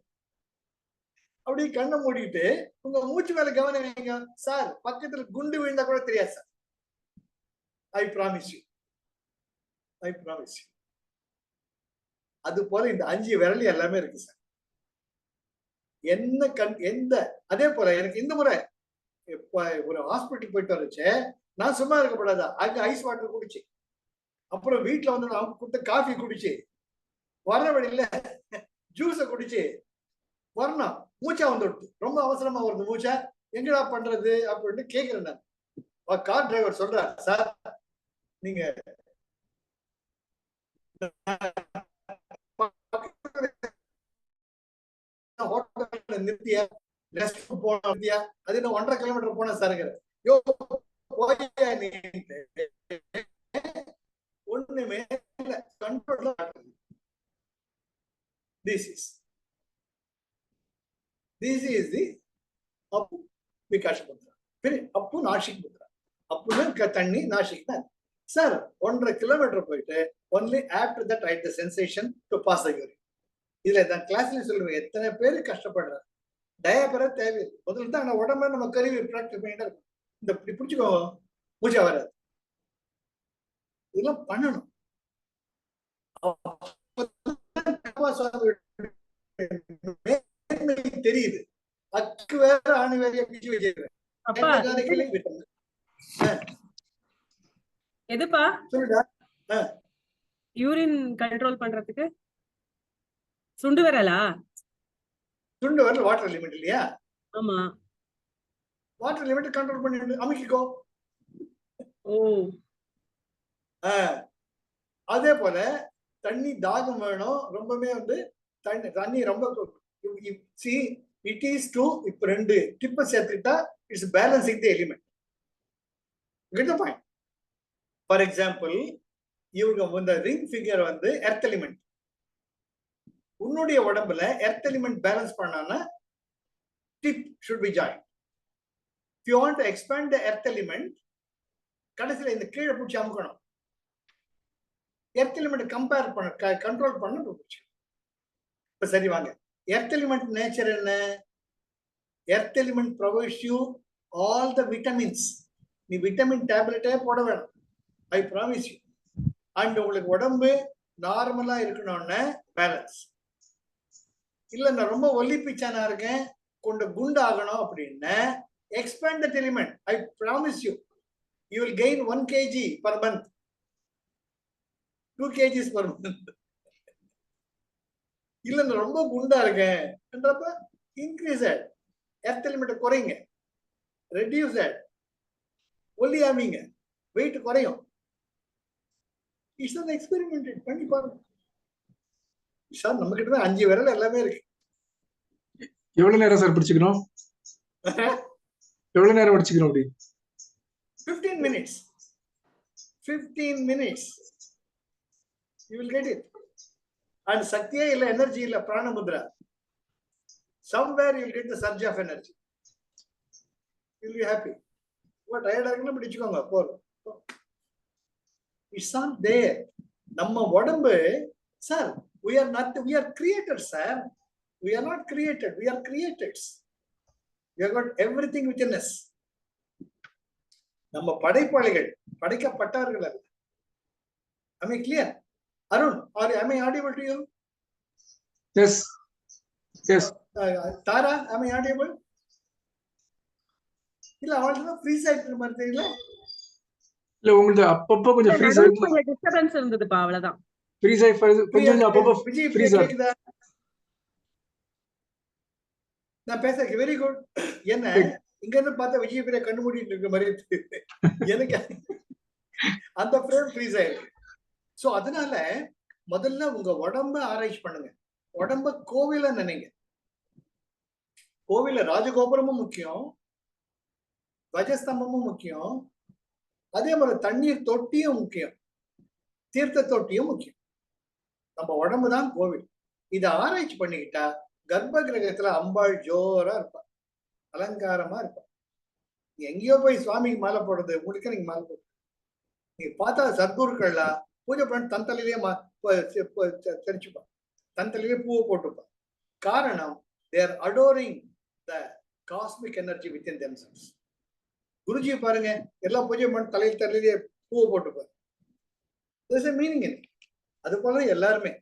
[SPEAKER 1] அப்படியே கண்ணை மூடிட்டு உங்க மூச்சு மேல கவனம் வைங்க. சார் பக்கத்துல குண்டு விழுந்தா கூட தெரியாது சார். I promise you. அது போல இந்த 5 விரல் எல்லாமே இருக்கு சார். என்ன எந்த அதே போல எனக்கு இந்த முறை ஒரு ஹாஸ்பிட்டல் போயிட்டு வந்துச்சு. நான் சும்மா இருக்கப்படாதா, அங்க ஐஸ் வாட்டர் குடிச்சு, அப்புறம் வீட்டுல அவங்க கொடுத்த காஃபி குடிச்சு, வர்ற வழியில ஜூஸ குடிச்சு வரணும். மூச்சா வந்துடுது. ரொம்ப அவசரமா வருது மூச்சா. எங்கடா பண்றது அப்படின்னு கேக்குறேன் நான். கார் டிரைவர் சொல்றார், சார் நீங்க நிறுத்தியா ரெஸ்ட் போனியா? அது என்ன 1.5 கிலோமீட்டர் போன சாருங்கிற. யோ ஒண்ணுமே control. This is the Vikasha Mantra. அப்பு நாசிக் புத்ரா. அப்புன்னு தண்ணி, நாசிக் தான். சார் 1.5 கிலோமீட்டர் போயிட்டு only after that I the sensation to pass the urine. இதுல நான் கிளாஸ்ல சொல்லுவேன், எத்தனை பேர் கஷ்டப்படுறாங்க. டயாபரா தேவையில்லை. முதல்ல தான் நம்ம உடம்ப நம்ம கருவி ப்ராக்டிஸ் பண்ணிட்டே இருக்கும். இந்த இப்படி பிடிச்சிக்கோ, மூச்சா வராது. இதெல்லாம் பண்ணணும். தெரியுது. அக்கு வேற ஆணி வேறைய பிடிச்சு வச்சிருக்கேன்.
[SPEAKER 3] எதுப்பா
[SPEAKER 1] சொல்லுடா.
[SPEAKER 3] யூரின் கண்ட்ரோல் பண்றதுக்கு சுண்டு வரலா?
[SPEAKER 1] சுண்டு வரல வாட்டர் லிமிட் இல்லையா?
[SPEAKER 3] ஆமா,
[SPEAKER 1] வாட்டர் லிமிட் கண்ட்ரோல் பண்ணி அமுக்கிக்கோ.
[SPEAKER 3] ஓ,
[SPEAKER 1] அதே போல தண்ணி தாகம் வேணும். ரொம்பவே தண்ணி ரொம்ப இட் இஸ் டு இப்ப 2 டிப்பை சேர்த்துக்கிட்டா it's balancing the element. Get the point. For example, இவங்க இந்த ரிங் ஃபிங்கர் எர்த் எலிமெண்ட். உன்னுடைய உடம்புல எர்த் எலிமெண்ட் பேலன்ஸ் பண்ணானா tip should be joined. If you want to expand the earth element, கடைசியில இந்த கீழே பிடிச்சி அமுக்கணும். எர்த் எலிமெண்ட் கம்பேர் பண்ண கண்ட்ரோல் பண்ண போச்சு. இப்ப சரி வாங்க, எர்த் எலிமெண்ட் நேச்சர் என்ன? Earth element provides you all the vitamins. நீ விட்டமின் டேப்லெட்டே போட வேணும், ஐ ப்ராமிஸ் யூ. அண்ட் உங்களுக்கு உடம்பு நார்மலா இருக்கணும்னு பேலன்ஸ் இல்ல. நான் ரொம்ப ஒல்லி பிச்சானா இருக்கேன், கொண்டு குண்டு ஆகணும் அப்படின்னு expand that element. I promise you, you will gain 1 kg per month, 2 kgs per month. இல்ல நான் ரொம்ப குண்டா இருக்கேன் என்றப்ப increase it. earth element குறைங்க, reduce it. ஒல்லி ஆவீங்க, weight குறையும். It's an experiment. பண்ணி பாருங்க சார். நம்ம கிட்ட 5 விரல் எல்லாமே இருக்கு.
[SPEAKER 2] எவ்வளவு நேரம் சார் பிடிச்சுக்கணும்? எவ்வளவு நேரம் பிடிச்சுக்கணும்? அப்படி
[SPEAKER 1] 15 minutes. 15 minutes. You will get it. And Saktiya illa energy illa prana mudra. Somewhere you will get the surge of energy. You will be happy. What tired agna pidichukonga போறோம். It's not there. நம்ம உடம்பு sir, we are not, we are created sir. We are not created, we are creators. We have got everything within us. நம்ம படைப்பாளிகள், படைக்கப்பட்டவர்கள் அல்ல. Am I clear? Arun, am I audible to you?
[SPEAKER 2] Yes. Yes.
[SPEAKER 1] Tara, am I audible? இல்ல அவளுக்கு freeze ஆயிட்டு மாதிரி தெரியல.
[SPEAKER 2] இல்ல உங்களுக்கு அப்பப்போ கொஞ்சம் ஃப்ரீஸ் ஆயிட்டு
[SPEAKER 3] கொஞ்சம் டிஸ்டர்பன்ஸ் இருந்ததுப்பா, அவ்வளவுதான்.
[SPEAKER 2] ஃப்ரீஸ் ஆயி கொஞ்சம் அப்பப்போ ஃப்ரீஸ் ஆகுது. நான் பேசுறேன் வெரி குட். என்ன இங்க இருந்து பார்த்தா விஜய் பெரிய கண்ணு மூடிட்டு இருக்க மாதிரி எனக்கு அந்த ஃப்ரேம் ஃப்ரீஸ் ஆயிருக்கு. சோ அதனால முதல்ல உங்க உடம்ப ஆராய்ச்சி பண்ணுங்க. உடம்ப கோவில நினைங்க. கோவில ராஜகோபுரமும் முக்கியம், துவஜஸ்தம்பமும் முக்கியம், அதே மாதிரி தண்ணீர் தொட்டியும் முக்கியம், தீர்த்த தொட்டியும் முக்கியம். நம்ம உடம்பு தான் கோவில். இதை ஆராய்ச்சி பண்ணிக்கிட்டா கர்ப்ப கிரகத்துல அம்பாள் ஜோரா இருப்பா, அலங்காரமா இருப்பா. நீ எங்கேயோ போய் சுவாமிக்கு மாலை போடுறது முடிக்க நீங்க மாலை போடுறது. நீங்க பார்த்தா சத்குருக்கள்லாம் பூஜை பண்ணி தன் தலையிலேயே தெரிச்சுப்பா, தன் தலையிலேயே பூவை போட்டுப்பா. காரணம், they are adoring the cosmic energy within themselves. Guruji பாருங்க, எல்லா பூஜை பண்ணி தலையிலேயே பூவை போட்டுப்பாரு. there's a meaning in it. அது போல எல்லாருமே.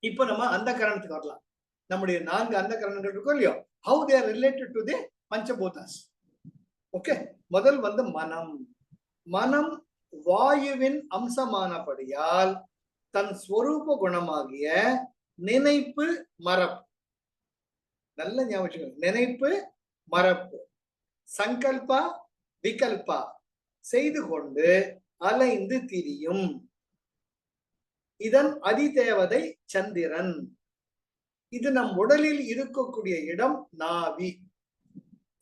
[SPEAKER 2] இப்ப நம்ம அந்த கரணத்துக்கு வரலாம். நம்முடைய 4 அந்த கரணங்கள் இருக்கும் இல்லையோ, how they are related to the panchabhutas. Okay, முதல் மனம். மனம் வாயுவின் அம்சமானபடியால் தன் ஸ்வரூப குணமாகிய நினைப்பு, மறப்பு, நல்ல ஞாபகம், நினைப்பு, மறப்பு, சங்கல்பா, விகல்பா செய்து கொண்டு அலைந்து திரியும். இதன் அதிதேவதை சந்திரன். இது நம் உடலில் இருக்கக்கூடிய இடம் நாவி.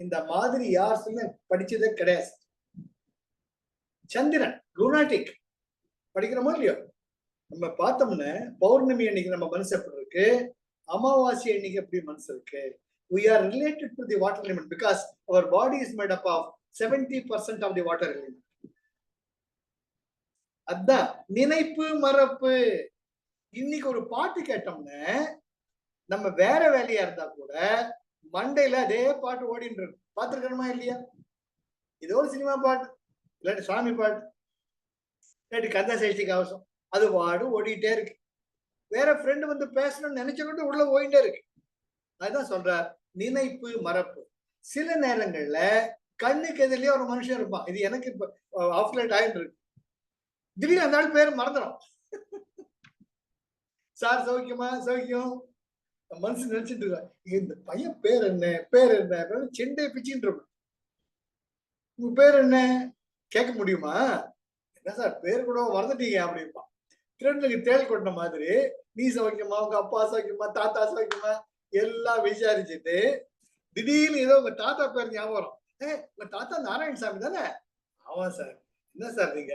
[SPEAKER 2] இந்த மாதிரி யார் சொல்ல படிச்சதே கிடையாது. சந்திரன் லூனாட்டிக் படிக்கிறோமோ இல்லையோ, நம்ம பார்த்தோம்னா பௌர்ணமி அன்னைக்கு நம்ம மனசு எப்படி இருக்கு, அமாவாசை அன்னைக்கு எப்படி மனசு இருக்கு, we are related to the water element because our body is made up of 70% of the water element. அதான் நினைப்பு மறப்பு. இன்னைக்கு ஒரு பாட்டு கேட்டோம்னா நம்ம வேற வேலையா இருந்தா கூட மண்டையில அதே பாட்டு ஓடிட்டு இருக்கு. பார்த்திருக்கணுமா இல்லையா? இது ஒரு சினிமா பாட்டு, இல்லாட்டி சாமி பாட்டு, இல்லாட்டி கந்த சஷ்டி கவசம், அது பாடு ஓடிட்டே இருக்கு. வேற ஃப்ரெண்டு வந்து பேசணும்னு நினைச்சுக்கிட்டு உள்ள ஓடிட்டே இருக்கு. அதுதான் சொல்றார் நினைப்பு மறப்பு. சில நேரங்கள்ல கண்ணுக்கு எதிரிலேயே ஒரு மனுஷன் இருப்பான். இது எனக்கு இப்ப ஆஃப்லைட் ஆயிட்டு இருக்கு. திடீர்னு அந்த ஆள் பேர் மறந்துடும். சார் சௌக்கியமா? சௌக்கியம். மனசு நினைச்சிட்டு இருக்கா, இந்த பையன் பேர் என்ன பேர் என்ன செண்டை பிச்சுட்டு இருக்கும். உங்க பேர் என்ன கேட்க முடியுமா? என்ன சார் பேர் கூட மறந்துட்டீங்க அப்படிப்பா. திருடனுக்கு தேள் கொட்டின மாதிரி நீ சௌக்கியமா, உங்க அப்பா சௌக்கியமா, தாத்தா சௌக்கியமா எல்லாம் விசாரிச்சுட்டு திடீர்னு ஏதோ உங்க தாத்தா பேர் ஞாபகம் வரும். உங்க தாத்தா நாராயணசாமி தானே? ஆமா சார். என்ன சார் நீங்க?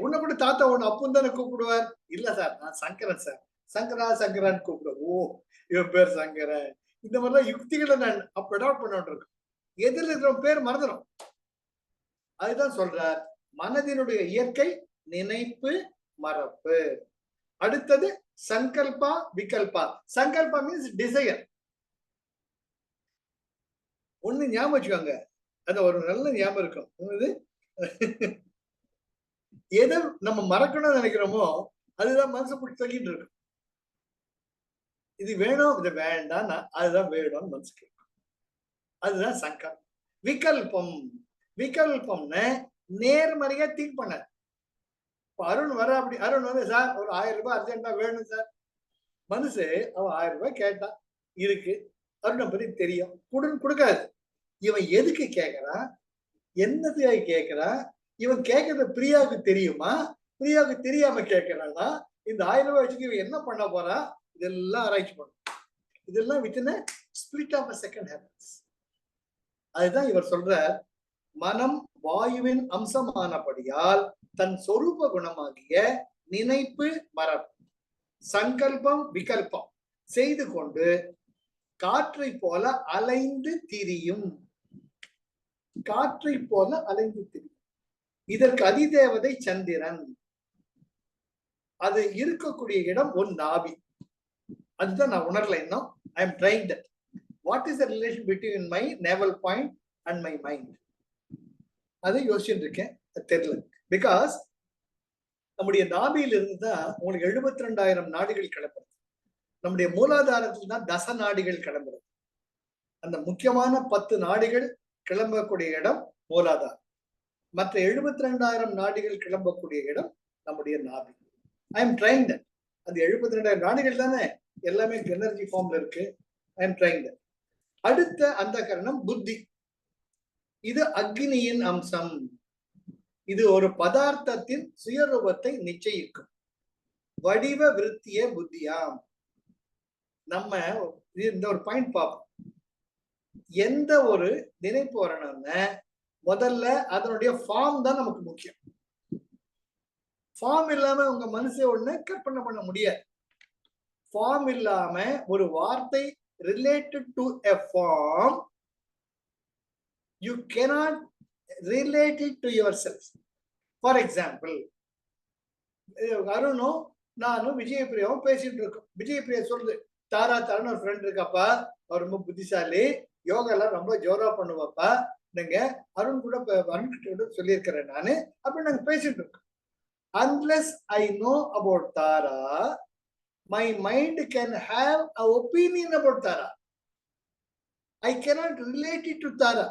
[SPEAKER 2] உன்னை கூட தாத்தா ஒண்ணு அப்புன்னு தானே கூப்பிடுவார். இல்ல சார் நான் சங்கரன் சார். சங்கரா சங்கரான்னு கூப்பிடுவேன். ஓ இவன் பேர் சங்கரன். இந்த மாதிரிலாம் யுக்திகளை நான் அப்ப அடாப்ட் பண்ணிட்டு இருக்கேன். எதில் இருக்கிற பேர் மறந்துடும். அதுதான் சொல்றார் மனதினுடைய இயற்கை நினைப்பு மறப்பு. அடுத்தது சங்கல்பா விகல்பா. சங்கல்பா மீன்ஸ் டிசையர். ஒண்ணு ஞாபகம் வச்சுக்கோங்க, அந்த ஒரு நல்ல ஞாபகம் இருக்கும். எதை நம்ம மறக்கணும்னு நினைக்கிறோமோ அதுதான் மனசு பிடிச்சி தள்ளிட்டு இருக்கும். இது வேணும் இது வேண்டாம், அதுதான் வேணும்னு மனசு கேட்கும். அதுதான் சங்கல்பம். விகல்பம். விகல்பம்னு நேர்மறையா திங்க் பண்ண. அருண் வர அப்படி அருண் வந்து சார் ஒரு 1000 ரூபாய் அர்ஜென்டா வேணும் சார். மனசு அவன் 1000 ரூபாய் கேட்டா இருக்கு, அருணை பத்தி தெரியும், கொடுக்காது. இவன் எதுக்கு கேட்கறான், என்னதுக்காக கேட்கறான், இவன் கேட்கறது பிரியாவுக்கு தெரியுமா, பிரியாவுக்கு தெரியாம கேட்கறானா, இந்த 1000 ரூபாய் வச்சுக்க இவன் என்ன பண்ண போறா, இதெல்லாம் ஆராய்ச்சி பண்ணும். இதெல்லாம் within split of a second happens. அதுதான் இவர் சொல்ற மனம் வாயுவின் அம்சமானபடியால் தன் சொரூப குணமாகிய நினைப்பு மறப்பு சங்கல்பம் விகல்பம் செய்து கொண்டு காற்றை போல அலைந்து திரியும். காற்றை போல அலைந்து திரியும். இதற்கு அதிதேவதை சந்திரன். அது இருக்கக்கூடிய இடம் ஒரு நாபி. அதுதான் நான் உணரல இன்னும். I am trying that. What is the relation between my navel point and my mind? அதை யோசிச்சுட்டு இருக்கேன், தெரியல. பிகாஸ் நம்முடைய நாபியில இருந்து தான் உங்களுக்கு 72,000 நாடிகள் கிளம்புறது. நம்முடைய மூலாதாரத்தில் தான் தச நாடிகள் கிளம்புறது. அந்த முக்கியமான 10 நாடிகள் கிளம்பக்கூடிய இடம் மூலாதாரம். மற்ற 72,000 நாடிகள் கிளம்பக்கூடிய இடம் நம்முடைய நாபி. I am trying that. அந்த 72,000 நாடிகள் தானே எல்லாமே எனர்ஜி ஃபார்ம்ல இருக்கு. I am trying that. அடுத்த அந்த கரணம் புத்தி. இது அக்னியின் அம்சம். இது ஒரு பதார்த்தத்தின் சுயரூபத்தை நிச்சயிக்கும். வடிவ விருத்திய புத்தியாம். நம்ம இந்த ஒரு பாயிண்ட் பார்ப்போம். எந்த ஒரு நினைப்பு வரணும்னா முதல்ல அதனுடைய ஃபார்ம் தான் நமக்கு முக்கியம். ஃபார்ம் இல்லாம உங்க மனசை ஒண்ணு கற்பனை பண்ண முடியாது. ஃபார்ம் இல்லாம ஒரு வார்த்தை related to a form, you cannot relate it to yourself. For example, அருணும் நானும் விஜயபிரியாவும் பேசிட்டு இருக்கோம். விஜயபிரியா சொல்லுது, தாரா தாரான்னு ஒரு ஃப்ரெண்ட் இருக்காப்பா, அவர் ரொம்ப புத்திசாலி, யோகா எல்லாம் ரொம்ப ஜோரா பண்ணுவாப்பா, நீங்க அருண் கூட அருண் கிட்ட சொல்லியிருக்கிறேன் நானு அப்படின்னு நாங்க பேசிட்டு இருக்கோம். Unless I know about Tara, my mind can have an opinion about Tara. I cannot relate it to Tara.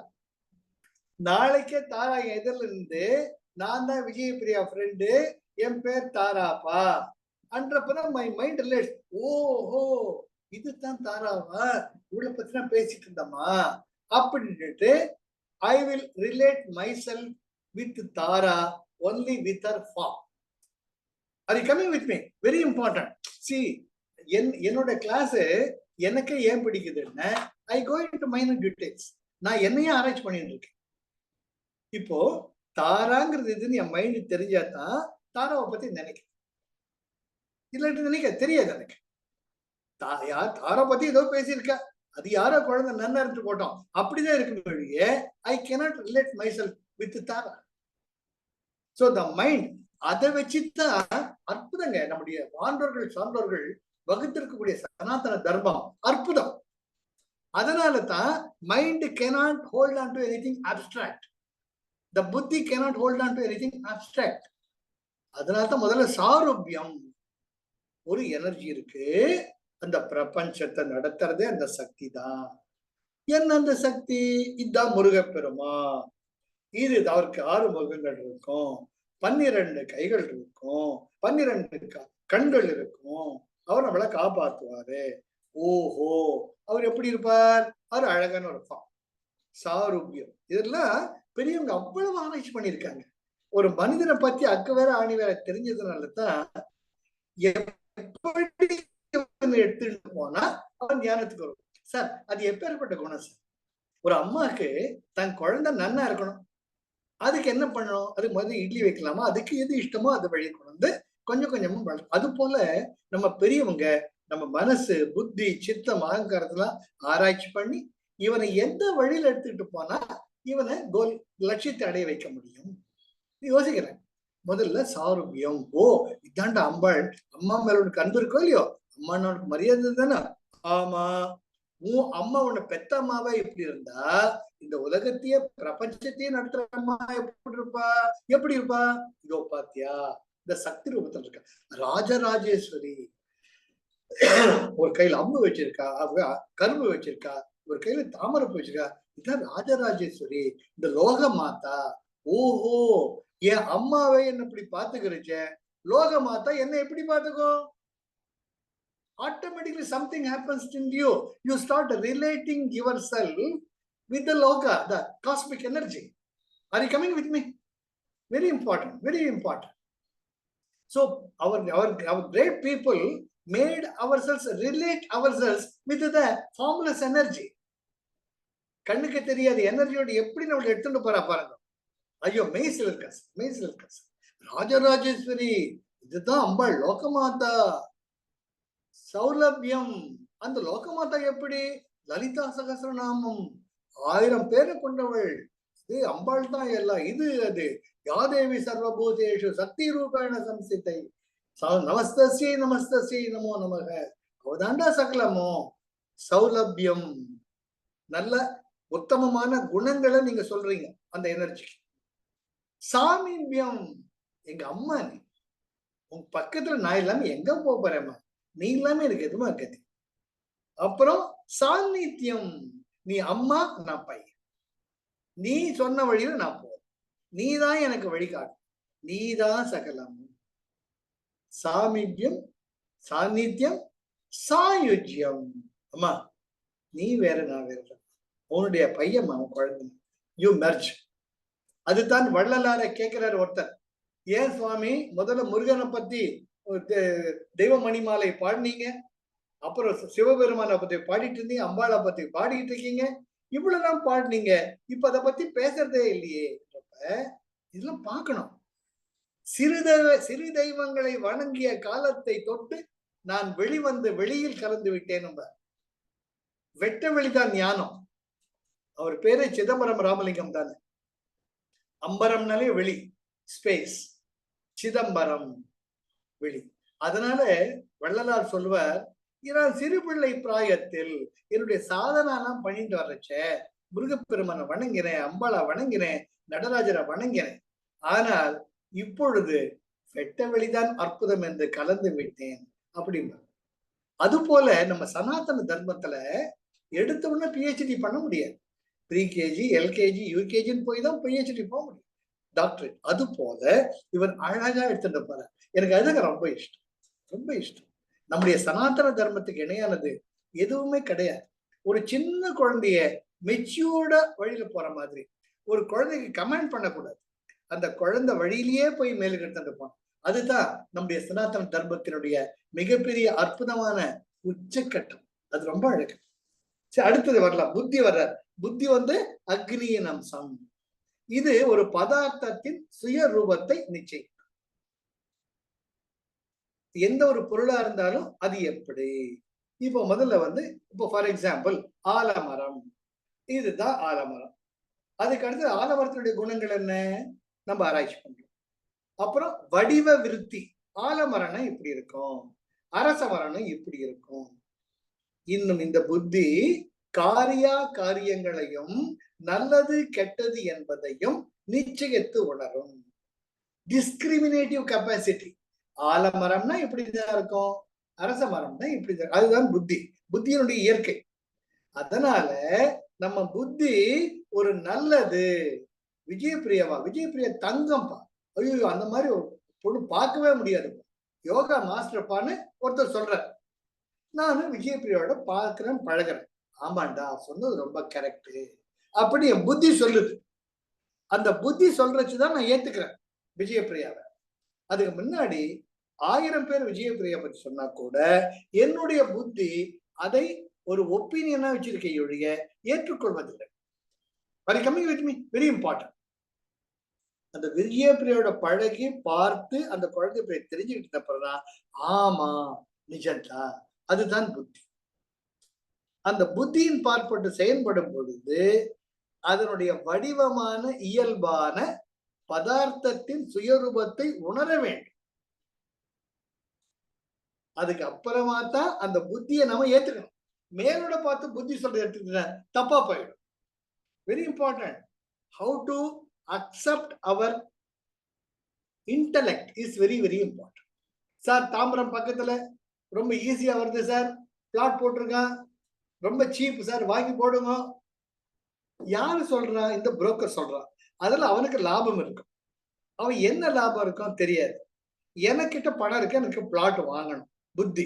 [SPEAKER 2] நாளைக்கே தாரா எதிரில இருந்து நான் தான் விஜயபிரியா ஃப்ரெண்டு, என் பேர் தாராப்பா அன்றப்பதான் மை மைண்ட் ரிலேட்ஸ். ஓஹோ இதுதான் தாராவா, இவளை பத்தி நான் பேசிட்டு இருந்தோமா அப்படின்ட்டு I will relate myself with Tara only with her form. Are you coming with me? Very important. See, என்னோட கிளாஸ் எனக்கு ஏன் பிடிக்குதுன்னா I go into minor details. நான் என்னையும் ஆராய்ச்சி பண்ணிட்டு இருக்கேன். இப்போ தாராங்கிறது இதுன்னு என் மைண்ட் தெரிஞ்சாதான் தாராவை பத்தி நினைக்கிறேன். இல்லாட்டி நினைக்க தெரியாது எனக்கு. தாரா பத்தி ஏதோ பேசியிருக்கா, அது யாரோ குழந்தை நன்னா இருந்து போட்டோம் அப்படிதான் இருக்கு வழியே I cannot relate myself with Tara. So the mind அதை வச்சுதான் அற்புதங்க. நம்முடைய ஆண்டோர்கள் சான்றோர்கள் வகுத்திருக்கக்கூடிய சனாதன தர்மம் அற்புதம். அதனால தான் mind cannot hold on to anything abstract. The buddhi cannot hold on to anything abstract. அதனால தான் முதல்ல சாரூபியம் ஒரு எனர்ஜி இருக்கு. அந்த பிரபஞ்சத்தை நடத்துறதே அந்த சக்தி தான். என்ன அந்த சக்தி? இதுதான் முருகப்பெருமா. இது அவருக்கு 6 முகங்கள் இருக்கும், 12 கைகள் இருக்கும், 12 கண்கள் இருக்கும். அவர் நம்மளை காப்பாத்துவாரு. ஓஹோ, அவர் எப்படி இருப்பார்? அவர் அழகான இருப்பான். சாரூபியம். இதெல்லாம் பெரியவங்க அவ்வளவு ஆராய்ச்சி பண்ணியிருக்காங்க. ஒரு மனிதனை பத்தி அக்கு வேற ஆணி வேற தெரிஞ்சதுனாலதான் எப்படி எடுத்துட்டு போனா அவன் தியானத்துக்கு வரும். சார் அது எப்பேற்பட்ட குணம் சார்? ஒரு அம்மாவுக்கு தன் குழந்தை நன்னா இருக்கணும், அதுக்கு என்ன பண்ணணும்? அதுக்கு முதல்ல இட்லி வைக்கலாமா, அதுக்கு எது இஷ்டமோ அது வழி கொண்டு வந்து கொஞ்சம் கொஞ்சமா வளரும். அது போல நம்ம பெரியவங்க நம்ம மனசு, புத்தி, சித்தம், அகங்காரத்தெல்லாம் ஆராய்ச்சி பண்ணி இவனை எந்த வழியில எடுத்துக்கிட்டு போனா இவனை கோல் லட்சியத்தை அடைய வைக்க முடியும் யோசிக்கிறேன். முதல்ல சாரூபியம். ஓ, இதாண்டா அம்பாள். அம்மா மேல உனக்கு அன்பு இருக்கோ இல்லையோ, அம்மா உனக்கு மரியாதை தானே? ஆமா. உன் அம்மா உன்னை பெத்த அம்மாவே இப்படி இருந்தா இந்த உலகத்தையே பிரபஞ்சத்தையே நடத்துற அம்மா எப்படி இருப்பா? எப்படி இருப்பா? இதோ பாத்தியா, இந்த சக்தி ரூபத்துல இருக்க ராஜராஜேஸ்வரி. ஒரு கையில அம்பு வச்சிருக்கா, அவங்க கரும்பு வச்சிருக்கா, ஒரு கையில தாமரப்பு வச்சிருக்கா. இதுதான் ராஜராஜேஸ்வரி, இந்த லோக மாதா. ஓஹோ, என் அம்மாவை என்ன இப்படி பாத்துக்கிறச்ச, லோக மாதா என்ன எப்படி பாத்துக்கும்? Automatically something happens in you. You start relating yourself with the loka, the cosmic energy. Are you coming with me? Very important, very important. So our great people made ourselves relate ourselves with the formless energy. கண்ணுக்கு தெரியாத எனர்ஜியோட எப்படி நம்ம எடுத்துட்டு போறா பாருங்க. ஐயோ, மெய்சில் இருக்க ராஜராஜேஸ்வரி. இதுதான் அம்பாள் லோகமாதா. சௌலபியம். அந்த லோகமாதா எப்படி? லலிதா சகஸ்ரநாமம் 1000 பேரை கொண்டவள். இது அம்பாள் தான் எல்லாம். இது அது யாதேவி சர்வபூதேஷு சக்தி ரூபேண சம்சிதை நமஸ்தஸ்யை நமஸ்தஸ்யை நமோ நமக. அவதாண்டா சகலமோ. சௌலபியம், நல்ல உத்தமமான குணங்களை நீங்க சொல்றீங்க அந்த எனர்ஜி. சாமீபியம், எங்க அம்மா நீ, உங்க பக்கத்துல நான் இல்லாம எங்க போறேம்மா, நீ இல்லாம எனக்கு எதுவுமா கதி. அப்புறம் சாநித்தியம், நீ அம்மா நான் பையன், நீ சொன்ன வழியில நான் போறேன், நீ தான் எனக்கு வழிகாட்டு, நீதான் சகலம். சாமீபியம், சாநித்தியம், சாயுஜ்யம். அம்மா நீ வேற நான் வேற, உன்னுடைய பையன் அவன் குழந்தை, யூ மெர்ஜ். அதுதான் வள்ளலார கேட்கிறார் ஒருத்தர். ஏன் சுவாமி முதல்ல முருகனை பத்தி தெய்வ மணிமாலை பாடினீங்க, அப்புறம் சிவபெருமானை பத்தி பாடிட்டு இருந்தீங்க, அம்பாளை பத்தி பாடிட்டு இருக்கீங்க, இவ்வளவுதான் பாடினீங்க, இப்ப அதை பத்தி பேசுறதே இல்லையே. இதெல்லாம் பார்க்கணும். சிறு தெய்வங்களை வணங்கிய காலத்தை தொட்டு நான் வெளிவந்து வெளியில் கலந்து விட்டேன். நம்ம வெட்ட வெளிதான் ஞானம். அவர் பேரு சிதம்பரம் ராமலிங்கம் தானே. அம்பரம்னாலே வெளி, ஸ்பேஸ். சிதம்பரம் வெளி. அதனால வள்ளலார் சொல்லுவார், நான் சிறு பிள்ளை பிராயத்தில் என்னுடைய சாதனாலாம் பண்ணிட்டு வர்றச்ச முருகப்பெருமானை வணங்கினேன், அம்பாளை வணங்கினேன், நடராஜரை வணங்கினேன். ஆனால் இப்பொழுது வெட்ட வெளிதான் அற்புதம் என்று கலந்து விட்டேன் அப்படின்னா. அது போல நம்ம சனாதன தர்மத்துல எடுத்த உடனே பிஹெச்டி பண்ண முடியாது. ப்ரீகேஜி, எல்கேஜி, யூகேஜின்னு போய் தான் பிஹெச்டி போக முடியும், டாக்டரேட். அது போல இவன் அழகா எடுத்துட்டு போற. எனக்கு அதுக்கு ரொம்ப இஷ்டம், ரொம்ப இஷ்டம். நம்முடைய சனாதன தர்மத்துக்கு இணையானது எதுவுமே கிடையாது. ஒரு சின்ன குழந்தைய மெச்சூர்டா வழியில போற மாதிரி, ஒரு குழந்தைக்கு கமெண்ட் பண்ணக்கூடாது, அந்த குழந்தை வழியிலேயே போய் மேலுக்கு எடுத்துட்டு போனோம். அதுதான் நம்முடைய சனாதன தர்மத்தினுடைய மிகப்பெரிய அற்புதமான உச்சக்கட்டம். அது ரொம்ப அழகு. சரி, அடுத்தது வரலாம். புத்தி வர்றார். புத்தி அக்னியின் அம்சம். இது ஒரு பதார்த்தத்தின் சுய ரூபத்தை நிச்சயம். எந்த ஒரு பொருளா இருந்தாலும் அது எப்படி, இப்போ முதல்ல வந்து இப்போ ஃபார் எக்ஸாம்பிள் ஆலமரம், இதுதான் ஆலமரம். அதுக்கு அடுத்து ஆலமரத்தினுடைய குணங்கள் என்ன நம்ம ஆராய்ச்சி பண்றோம். அப்புறம் வடிவ விருத்தி, ஆலமரம்னா இப்படி இருக்கும், அரச மரம்னா இப்படி இருக்கும். இன்னும் இந்த புத்தி காரியங்களையும் நல்லது கெட்டது என்பதையும் நிச்சயித்து உணரும். டிஸ்கிரிமினேட்டிவ் கெப்பாசிட்டி, ஆலமரம்னா இப்படிதான் இருக்கும், அரச மரம்னா இப்படிதான், அதுதான் புத்தி, புத்தியினுடைய இயற்கை. அதனால நம்ம புத்தி ஒரு நல்லது. விஜயபிரியா தங்கம்பா, ஐயோ அந்த மாதிரி ஒரு பொண்ணு பார்க்கவே முடியாது, யோகா மாஸ்டர்ப்பான்னு ஒருத்தர் சொல்றார். நானும் விஜயபிரியாவோட பார்க்கிறேன், பழகிறேன். ஆமாண்டா சொன்னது ரொம்ப கரெக்ட் அப்படி என் புத்தி சொல்லுது. அந்த புத்தி சொல்றச்சுதான் நான் ஏத்துக்கிறேன் விஜயபிரியாவை. அதுக்கு முன்னாடி 1000 பேர் விஜயபிரியா பத்தி சொன்னா கூட என்னுடைய புத்தி அதை ஒரு ஒப்பீனியனா வச்சிருக்கே ஒழிய ஏற்றுக்கொள்வதில்லை. Very important. அந்த விஜயபிரியோட பழகி பார்த்து அந்த குழந்தை போய் தெரிஞ்சுக்கிட்ட அப்புறம்தான் ஆமா நிஜந்தா, அதுதான் புத்தி. அந்த புத்தியின் பார்ப்பட்டு செயல்படும் பொழுது அதனுடைய வடிவமான இயல்பான பதார்த்தத்தின் சுயரூபத்தை உணர வேண்டும். அதுக்கு அப்புறமா தான் அந்த புத்தியை நம்ம ஏத்துக்கணும். மேலோட பார்த்து புத்தி சொல்ற எடுத்துக்கிட்ட தப்பா போயிடும். Very important. How to accept our intellect is very very important. Sir Tambaram பக்கத்துல ரொம்ப ஈஸியா வருது சார், பிளாட் போட்டிருக்கான், ரொம்ப சீப் சார், வாங்கி போடுங்க. யாரு சொல்றா? இந்த புரோக்கர் சொல்றான். அதுல அவனுக்கு லாபம் இருக்கும். அவன் என்ன லாபம் இருக்கும் தெரியாது. எனக்கிட்ட பணம் இருக்கு, எனக்கு பிளாட் வாங்கணும் புத்தி.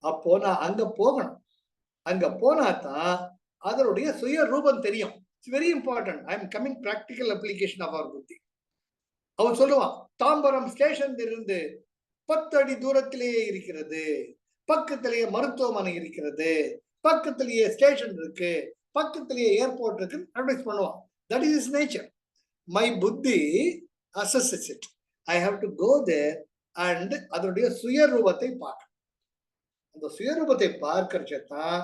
[SPEAKER 2] அப்போ நான் அங்க போகணும். அங்க போனா தான் அதனுடைய சுய ரூபம் தெரியும். It's very important. I am coming practical application of our புத்தி. அவன் சொல்லுவான், தாம்பரம் ஸ்டேஷன் இருந்து 10 அடி தூரத்திலேயே இருக்கிறது, பக்கத்திலேயே மருத்துவமனை இருக்கிறது, பக்கத்திலேயே ஸ்டேஷன் இருக்கு, பக்கத்திலேயே ஏர்போர்ட் இருக்கு, அட்வைஸ் பண்ணுவான். That is is nature. My புத்தி assesses it. I have to go there and அதனுடைய சுயரூபத்தை பார்க்க. அந்த சுயரூபத்தை பார்க்கறதான்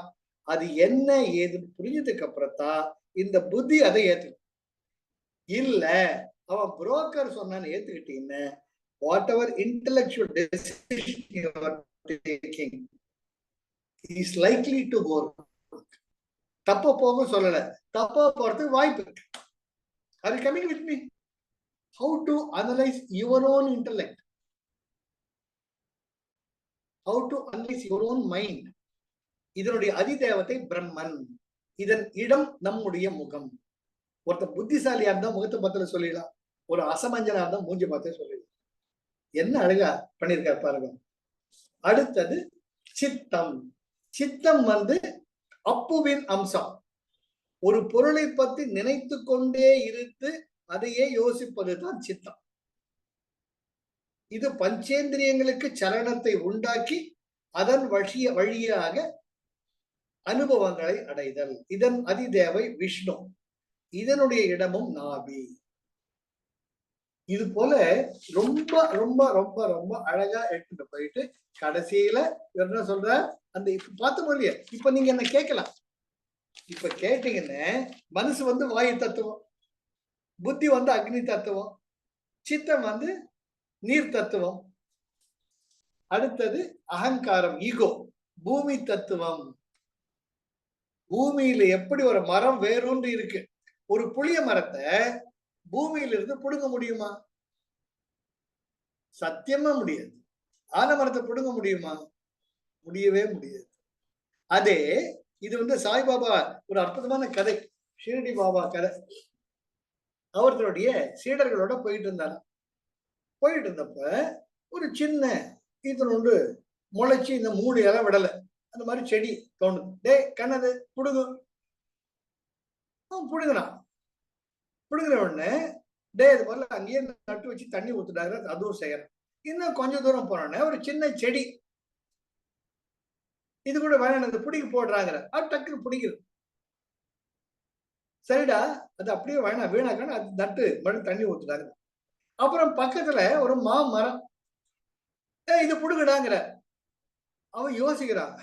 [SPEAKER 2] அது என்ன ஏதுன்னு புரிஞ்சதுக்கு அப்புறம் தான் இந்த புத்தி அதை ஏத்துக்கும். இல்ல அவன் புரோக்கர் சொன்னான்னு ஏத்துக்கிட்டீங்கன்னா whatever intellectual decision you are taking is likely to go wrong. தப்பா போக சொல்லல, தப்பா போறதுக்கு வாய்ப்பு இருக்கு. Are you coming with me? How to analyze your own intellect? How to analyze your own mind? இதனுடைய அதிதேவத்தை பிரம்மன், இதன் இடம் நம்முடைய முகம். ஒருத்த புத்திசாலியா இருந்தா முகத்தை பார்த்து சொல்லிடலாம், ஒரு அசமஞ்சனா இருந்தா மூஞ்சி பார்த்தே சொல்லிடலாம். என்ன அழகா பண்ணிருக்காரு பாருங்க. அடுத்தது சித்தம். சித்தம் வந்து அப்புவின் அம்சம். ஒரு பொருளை பத்தி நினைத்து கொண்டே இருந்து அதையே யோசிப்பதுதான் சித்தம். இது பஞ்சேந்திரியங்களுக்கு சலனத்தை உண்டாக்கி அதன் வழியாக அனுபவங்களை அடைதல். இதன் அதிதேவை விஷ்ணு, இதனுடைய இடமும் நாபி. இது போல ரொம்ப ரொம்ப ரொம்ப ரொம்ப அழகா எடுத்துட்டு போயிட்டு கடைசியில என்ன சொல்ற, அந்த பார்த்தோம் இல்லையா, இப்ப நீங்க என்ன கேட்கலாம். இப்ப கேட்டீங்கன்னா மனசு வந்து வாயு தத்துவம், புத்தி வந்து அக்னி தத்துவம், சித்தம் வந்து நீர் தத்துவம், அடுத்தது அகங்காரம் ஈகோ பூமி தத்துவம். பூமியில எப்படி ஒரு மரம் வேரூன்றி இருக்கு, ஒரு புளிய மரத்தை பூமியிலிருந்து புடுங்க முடியுமா? சத்தியமா முடியாது. ஆலமரத்தை புடுங்க முடியுமா? முடியவே முடியாது. அதே இது வந்து சாய்பாபா ஒரு அற்புதமான கதை, ஷீரடி பாபா கதை. அவர்களுடைய சீடர்களோட போயிட்டு இருந்தாங்க. போயிட்டு இருந்தப்ப ஒரு சின்ன இதனொன்று முளைச்சு இந்த 3 இலை விடலை, அந்த மாதிரி செடி தோணுது. டே கண்ணது புடுங்க. அவன் புடுங்கினான். புடுங்கின உடனே டே இது மாதிரில அங்கேயே நட்டு வச்சு தண்ணி ஊத்துட்டாங்க, அதுவும் செய்யறேன். இன்னும் கொஞ்சம் தூரம் போனோடனே ஒரு சின்ன செடி, இது கூட வேணாம் பிடிக்க போடுறாங்க, அது டக்குன்னு பிடிக்குது. சரிடா அது அப்படியே வேணாம் வீணாக்கான அது நட்டு மறுபடியும் தண்ணி ஊத்துட்டாங்க. அப்புறம் பக்கத்துல ஒரு மாமரம், இது புடுங்கடாங்கிற. அவன் யோசிக்கிறான்,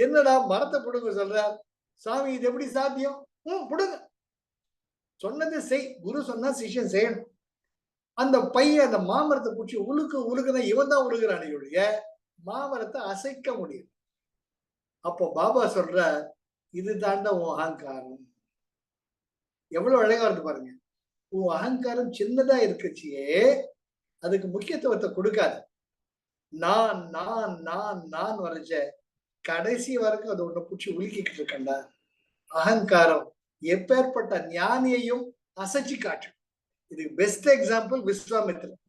[SPEAKER 2] என்னடா மரத்தை புடுங்க சொல்ற சாமி, இது எப்படி சாத்தியம்? புடுங்க, சொன்னது செய். குரு சொன்னா சிஷ்யன் செய்யணும். அந்த பையன் அந்த மாமரத்தை பிடிச்சி உழுக்குதான் இவன் தான் உழுகுறானுடைய மாமரத்தை அசைக்க முடியும். அப்போ பாபா சொல்ற, இது தாண்டா உன் அகங்காரம். எவ்வளவு அழகா இருக்கு பாருங்க. உன் அகங்காரம் சின்னதா இருக்குச்சியே, அதுக்கு முக்கியத்துவத்தை கொடுக்காது. நான் நான் நான் நான் வரைச்ச கடைசி வரைக்கும் அது ஒண்ணு பிடிச்சி உலுக்கிட்டு இருக்கண்டா. அகங்காரம் எப்பேற்பட்ட ஞானியையும் அசைச்சு காட்டு. இதுக்கு பெஸ்ட் எக்ஸாம்பிள் விஸ்வாமித்திரன்.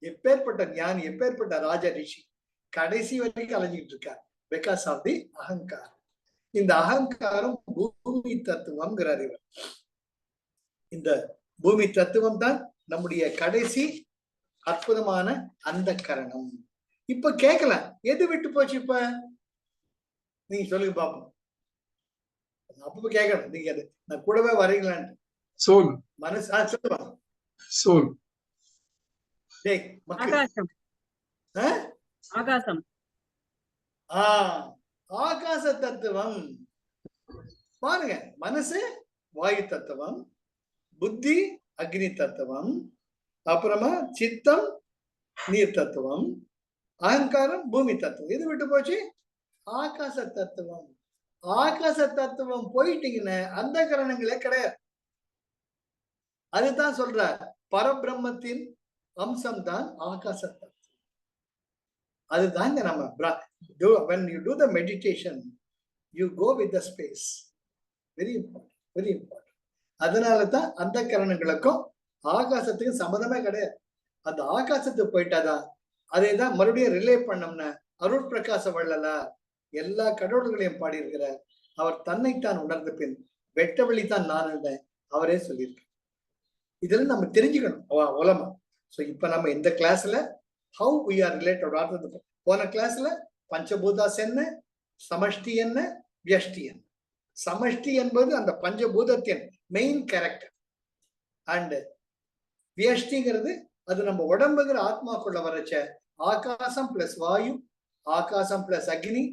[SPEAKER 2] எப்பேற்பட்ட ஞானி, எப்பேற்பட்ட ராஜ ரிஷி, கடைசி வரைக்கும் அலைஞ்சிட்டு இருக்கார். பிகாஸ் ஆஃப் தி அகங்காரம். இந்த அகங்காரம் பூமி தத்துவம்ங்கிறார் இவர். இந்த பூமி தத்துவம் தான் நம்முடைய கடைசி அற்புதமான அந்த கரணம். இப்ப கேட்கலாம், எது விட்டு போச்சு? இப்ப நீங்க சொல்லுங்க பாப்போம். அப்ப கேட்கணும், நீங்க அது நான் கூடவே வரீங்களான்னு.
[SPEAKER 4] சோல்.
[SPEAKER 2] மனசு சொல்லுவாங்க.
[SPEAKER 4] சோல்.
[SPEAKER 3] ஆகாசம். ஆகாசம்.
[SPEAKER 2] ஆகாச தத்துவம் பாருங்க. மனசு வாயு தத்துவம், புத்தி அக்னி தத்துவம், அப்புறமா சித்தம் நீர் தத்துவம், அகங்காரம் பூமி தத்துவம். எது விட்டு போச்சு? ஆகாச தத்துவம். ஆகாச தத்துவம் போயிட்டீங்கன்னா அந்த கரணங்களே கிடையாது. அதுதான் சொல்ற, பரபிரம்மத்தின் அம்சம் தான் ஆகாச தத்துவம். அதுதாங்க நம்ம when you do the meditation you go with the space. very important, very important. அதனால தான் அந்த கரணங்களுக்கும் ஆகாசத்துக்கும் சம்மதமே கிடையாது. அந்த ஆகாசத்துக்கு போயிட்டாதான் அதை தான் மறுபடியும் ரிலே பண்ணோம்னா அருள் பிரகாச வள்ளலா எல்லா கடவுள்களையும் பாடியிருக்கிறார். அவர் தன்னைத்தான் உணர்ந்த பின் வெட்ட வழி தான் நான் இருந்தேன் அவரே சொல்லியிருக்க. இதெல்லாம் நம்ம தெரிஞ்சுக்கணும் உலமா. ஸோ இப்ப நம்ம இந்த கிளாஸ்ல how we are related. போன கிளாஸ்ல பஞ்சபூதாஸ் என்ன, சமஷ்டி என்ன, வியஷ்டி என்ன. சமஷ்டி என்பது அந்த பஞ்சபூதத்தின் மெயின் கேரக்டர். அண்ட் வியஷ்டிங்கிறது அது நம்ம உடம்புங்கிற ஆத்மாக்குள்ள வரைச்ச ஆகாசம் பிளஸ் வாயு, ஆகாசம் பிளஸ் அக்னி,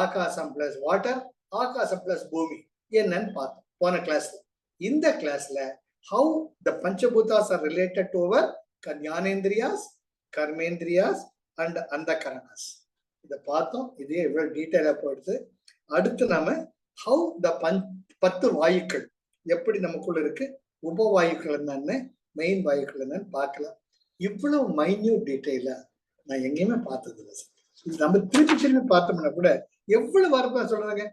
[SPEAKER 2] ஆகாசம் பிளஸ் வாட்டர், ஆகாசம் பிளஸ் பூமி என்னன்னு பார்த்தோம் போன கிளாஸ்ல. இந்த கிளாஸ்ல how the Panchabhutas are related to our Jnanendriyas, Karmendriyas and Andakaranas. இதை பார்த்தோம். இதே எவ்வளவு டீட்டெயிலா போயிடுது. அடுத்து நாம how the 10 வாயுக்கள் எப்படி நமக்குள்ள இருக்கு, உபவாயுக்கள் என்னன்னு, மெயின் வாயுக்கள் என்னன்னு பார்க்கலாம். இவ்வளவு மைன்யூட் டீட்டெயிலா நான் எங்கேயுமே பார்த்தது இல்லை. இது நம்ம திருப்பி பார்த்தோம்னா கூட எவ்வளவு வரப்ப சொல்றாங்க,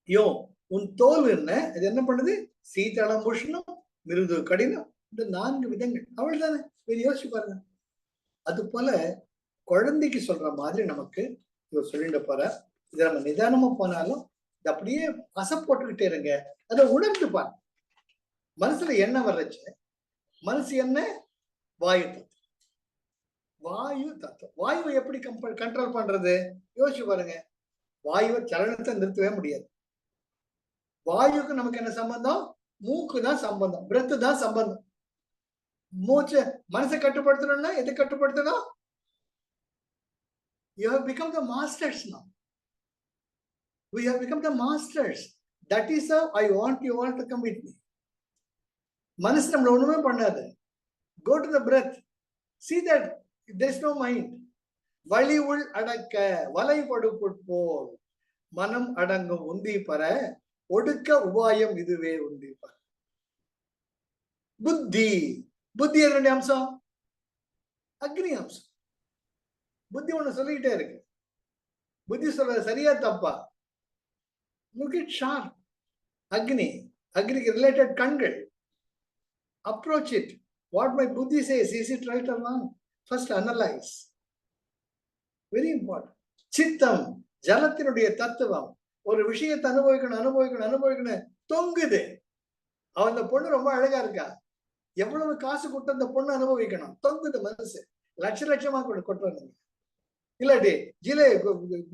[SPEAKER 2] யோ உன் தோல் என்ன, இது என்ன பண்ணுது, சீதளம் உஷ்ணம் மிருது கடினம், இந்த 4 விதங்கள். அவள் தானே யோசிச்சு பாருங்க. அது போல குழந்தைக்கு சொல்ற மாதிரி நமக்கு இவர் சொல்லிட்டு போற. இதை நம்ம நிதானமா போனாலும் இது அப்படியே அசை போட்டுக்கிட்டே இருங்க. அதை உணர்ந்து பாருங்க. மனசுல என்ன வர்றச்சு, மனசு என்ன, வாயு தத்துவம். வாயு தத்துவம். வாயுவை எப்படி கண்ட்ரோல் பண்றது யோசிச்சு பாருங்க. வாயுவை சலனத்தை நிறுத்தவே முடியாது. வாயுக்கு நமக்கு என்ன சம்பந்தம்? மூக்கு தான் சம்பந்தம், பிரெத்து தான் சம்பந்தம். மூச்சு மனசை கட்டுப்படுத்தணும்னா எது கட்டுப்படுத்தணும்? You have become the masters now. We have become the masters. That is how I want you all to come with me. மனசு நம்மள ஒண்ணுமே பண்ணாது. Go to the breath. See that there is no mind. வலி உள் அடக்க வலைபடுபோல் மனம் அடங்கும் உந்தி பெற ஒடுக்க உபாயம் இதுவே உந்தி பெற. புத்தி. புத்தி எதனுடைய அம்சம்? அக்னி அம்சம். புத்தி ஒண்ணு சொல்லிக்கிட்டே இருக்கு. புத்தி சொல்றது சரியா தப்பா? Look at sharp. அக்னி. அக்னிக்கு ரிலேட்டட் கண்கள். Approach it. What my buddhi says, is it right or wrong? First analyze. Very important. சித்தம். ஜலத்தினுடைய தத்துவம். ஒரு விஷயத்தை அனுபவிக்கணும் தொங்குது. அவன் அந்த பொண்ணு ரொம்ப அழகா இருக்கா, எவ்வளவு காசு கொடுத்து அந்த பொண்ணு அனுபவிக்கணும், தொங்குது மனசு. லட்சமா கொட்டுறாங்க. இல்லாட்டி ஜிலே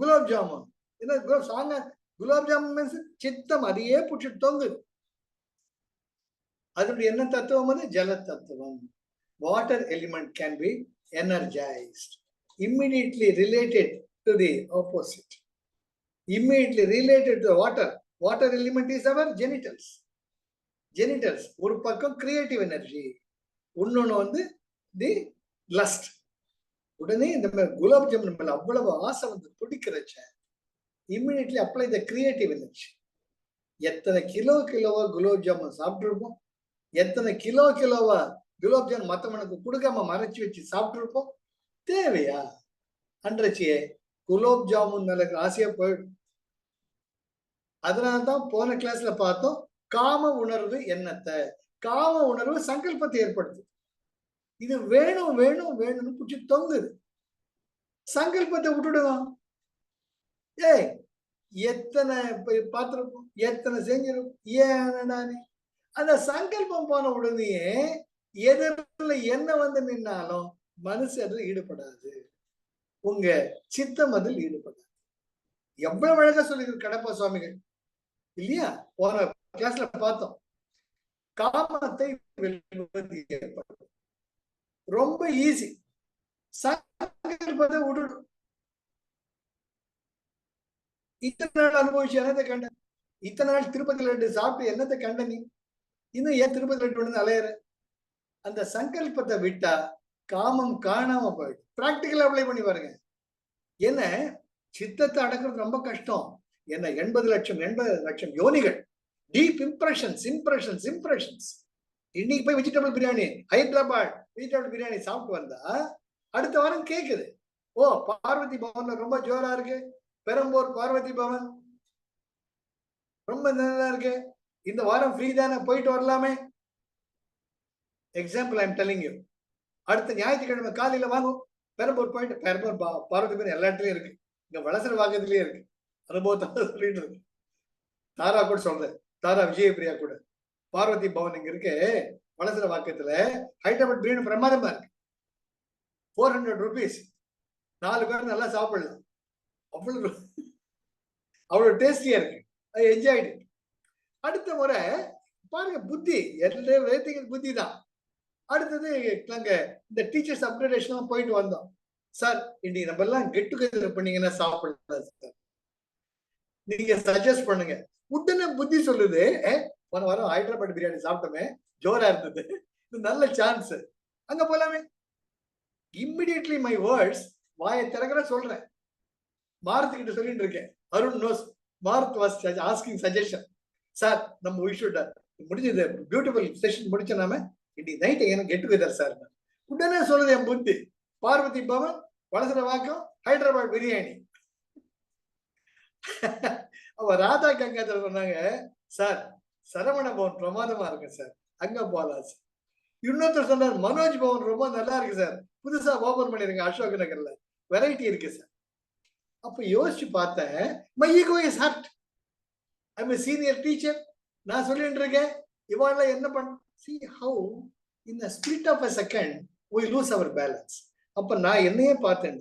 [SPEAKER 2] குலாப் ஜாமுன் என்ன சாங்க, குலாப் ஜாமுன் மீன்ஸ் சித்தம் அதையே பிடிச்சிட்டு தொங்குது. அதனுடைய என்ன தத்துவம்? அது ஜல தத்துவம். Water element can be energized, immediately related to the opposite. Immediately related to water. Water element is our genitals. Genitals. ஒரு பக்கம் creative energy. இன்னொன்னு வந்து the lust. உடனே இந்த குலாப் ஜாமுன் மேல அவ்வளவு ஆசை வந்து துடிக்கிறச்ச immediately apply the creative energy. எத்தனை கிலோவா குலாப் ஜாமுன் சாப்பிட்டுருப்போம், எத்தனை கிலோவா குலாப் ஜாமுன் மத்தவனுக்கு கொடுக்காம மறைச்சு வச்சு சாப்பிட்டுருப்போம். தேவையா? அன்றச்சியே குலாப் ஜாமுன் மேல ஆசையா போயிடும். அதனால்தான் போன கிளாஸ்ல பார்த்தோம், காம உணர்வு எண்ணத்தை, காம உணர்வு சங்கல்பத்தை ஏற்படுத்து. இது வேணும் வேணும் வேணும்னு பிடிச்சி தொங்குது. சங்கல்பத்தை விட்டுடுவோம். ஏய், எத்தனை பார்த்திருப்போம், எத்தனை செஞ்சிருப்போம். ஏன் அந்த சங்கல்பம் போன உடனேயே எதிரில் என்ன வந்து நின்னாலும் மனசு அதில் ஈடுபடாது, உங்க சித்தம் அதில் ஈடுபடாது. எவ்வளவு அழகா சொல்லியிருக்கு கடப்பா சுவாமிகள் இல்லையா? போன கிளாஸ்ல பார்த்தோம். காமத்தை வெல்வது ஏற்படும், ரொம்ப ஈஸி. சங்கல்பத்தை விடணும். இத்தனை நாள் அனுபவிச்சு என்னத்தை கண்ட? இத்தனை நாள் திருப்பதி லட்டு சாப்பிட்டு என்னத்தை கண்ட? நீ இன்னும் ஏன் திருப்பதி லட்டு வந்து அலையிற? அந்த சங்கல்பத்தை விட்டா காமம் காணாம போயிடும். பிராக்டிக்கலா அப்ளை பண்ணி பாருங்க. என்ன சித்தத்தை அடக்கிறது ரொம்ப கஷ்டம். என்ன 80 லட்சம் யோனிகள், டீப் இம்ப்ரெஷன்ஸ். இன்னைக்கு போய் வெஜிடபிள் பிரியாணி, ஹைதராபாத் வெஜிடபிள் பிரியாணி சாப்பிட்டு வந்தா அடுத்த வாரம் கேக்குது, ஓ பார்வதி பவன்ல ரொம்ப ஜோரா இருக்கு, பெரம்பூர் பார்வதி பவன் ரொம்ப நல்லா இருக்கு, இந்த வாரம் ஃப்ரீ தானே, போயிட்டு வரலாமே. Example I am telling you. அடுத்த ஞாயிற்றுக்கிழமை காலையில வாங்கும், பெரம்பூர் போயிட்டு, பெரம்பூர் பார்வதி பவன் எல்லா இடத்துலயும் இருக்கு, இங்க வளசர வாக்கத்திலேயே இருக்கு. அனுபவத்தை சொல்லிட்டு இருக்கு. தாரா கூட சொல்றேன், தாரா விஜயபிரியா கூட, பார்வதி பவன் இங்க இருக்கு வளசர வாக்கத்துல, ஹைதராபாத் பிரியாணி பிரமாதமா இருக்கு, 400 rupees, 4 பேர் நல்லா சாப்பிடலாம், அவ்வளவு டேஸ்டியா இருக்கு. என்ஜாய்டு. அடுத்த முறை பாருங்க, புத்தி எல்லாத்தையும் புத்தி தான். அடுத்தது நாங்க இந்த டீச்சர்ஸ் அப்கிரேடேஷன் போயிட்டு வந்தோம். சார் இன்னைக்கு நம்ம எல்லாம் கெட் டுகெதர் பண்ணீங்கன்னா சாப்பிடலாம் சார், நீங்க சஜஸ்ட் பண்ணுங்க. உடனே புத்தி சொல்லுது, போன வாரம் ஹைதராபாத் பிரியாணி சாப்பிட்டோமே, ஜோரா இருந்தது, இது நல்ல சான்ஸ், அங்க போலாமே. இம்மிடியட்லி மை வேர்ட்ஸ், வாயை திறக்கிற சொல்றேன். மாருத்துக்கிட்ட சொல்லிட்டு இருக்கேன், Arun knows, Marut was asking suggestion. Sir நம்ம விஷுட முடிஞ்சது, பியூட்டிஃபுல் செஷன் முடிச்ச நாம இன்னைக்கு நைட் எனக்கு கெட் டுகெதர் சார். உடனே சொல்லுது என் புத்தி, பார்வதி பவன், வளசர வாக்கம், ஹைதராபாத் பிரியாணி. அவ ராதா கங்காதர் சொன்னாங்க, சார் சரவண பவன் பிரமாதமா இருக்கு சார், அங்க போலாம் சார். இன்னொருத்தர் சொன்னார், மனோஜ் பவன் ரொம்ப நல்லா இருக்கு சார், புதுசா ஓபன் பண்ணிருங்க அசோக் நகர்ல, வெரைட்டி இருக்கு சார். அப்ப யோசிச்சு பார்த்தேன், my ego is hurt. I am a senior teacher. நான் சொல்லிட்டு இருக்கேன், இவாள என்ன பண்ண? See how in a split of a second we lose our balance. அப்ப நான் என்னையே பார்த்தேன்,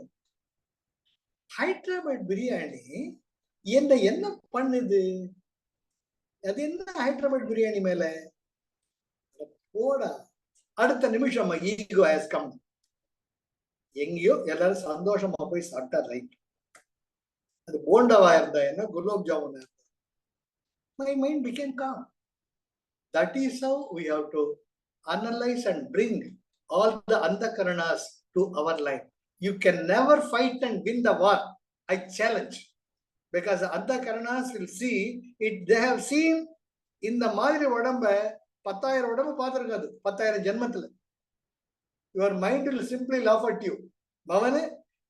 [SPEAKER 2] ஹைதராபாத் பிரியாணி என்ன பண்ணுது? அது என்ன ஹைதராபாத் பிரியாணி மேல போடா. அடுத்த நிமிஷம் ஈகோ ஹஸ் கம். எங்கேயோ எல்லாரும் சந்தோஷமா போய் சாப்பிட்டா ரைட். அது போண்டாவா இருந்தா என்ன, குலாப் ஜாமுன் இருந்தா, my mind became calm. That is how we have to analyze and bring all the andakaranas to our life. You can never fight and win the war. I challenge. Because the andakaranas will see it, they have seen in the மாதிரி உடம்ப 10,000 உடம்பு பார்த்திருக்காது 10,000 ஜென்மத்துல. Your mind will simply laugh at you. மவனே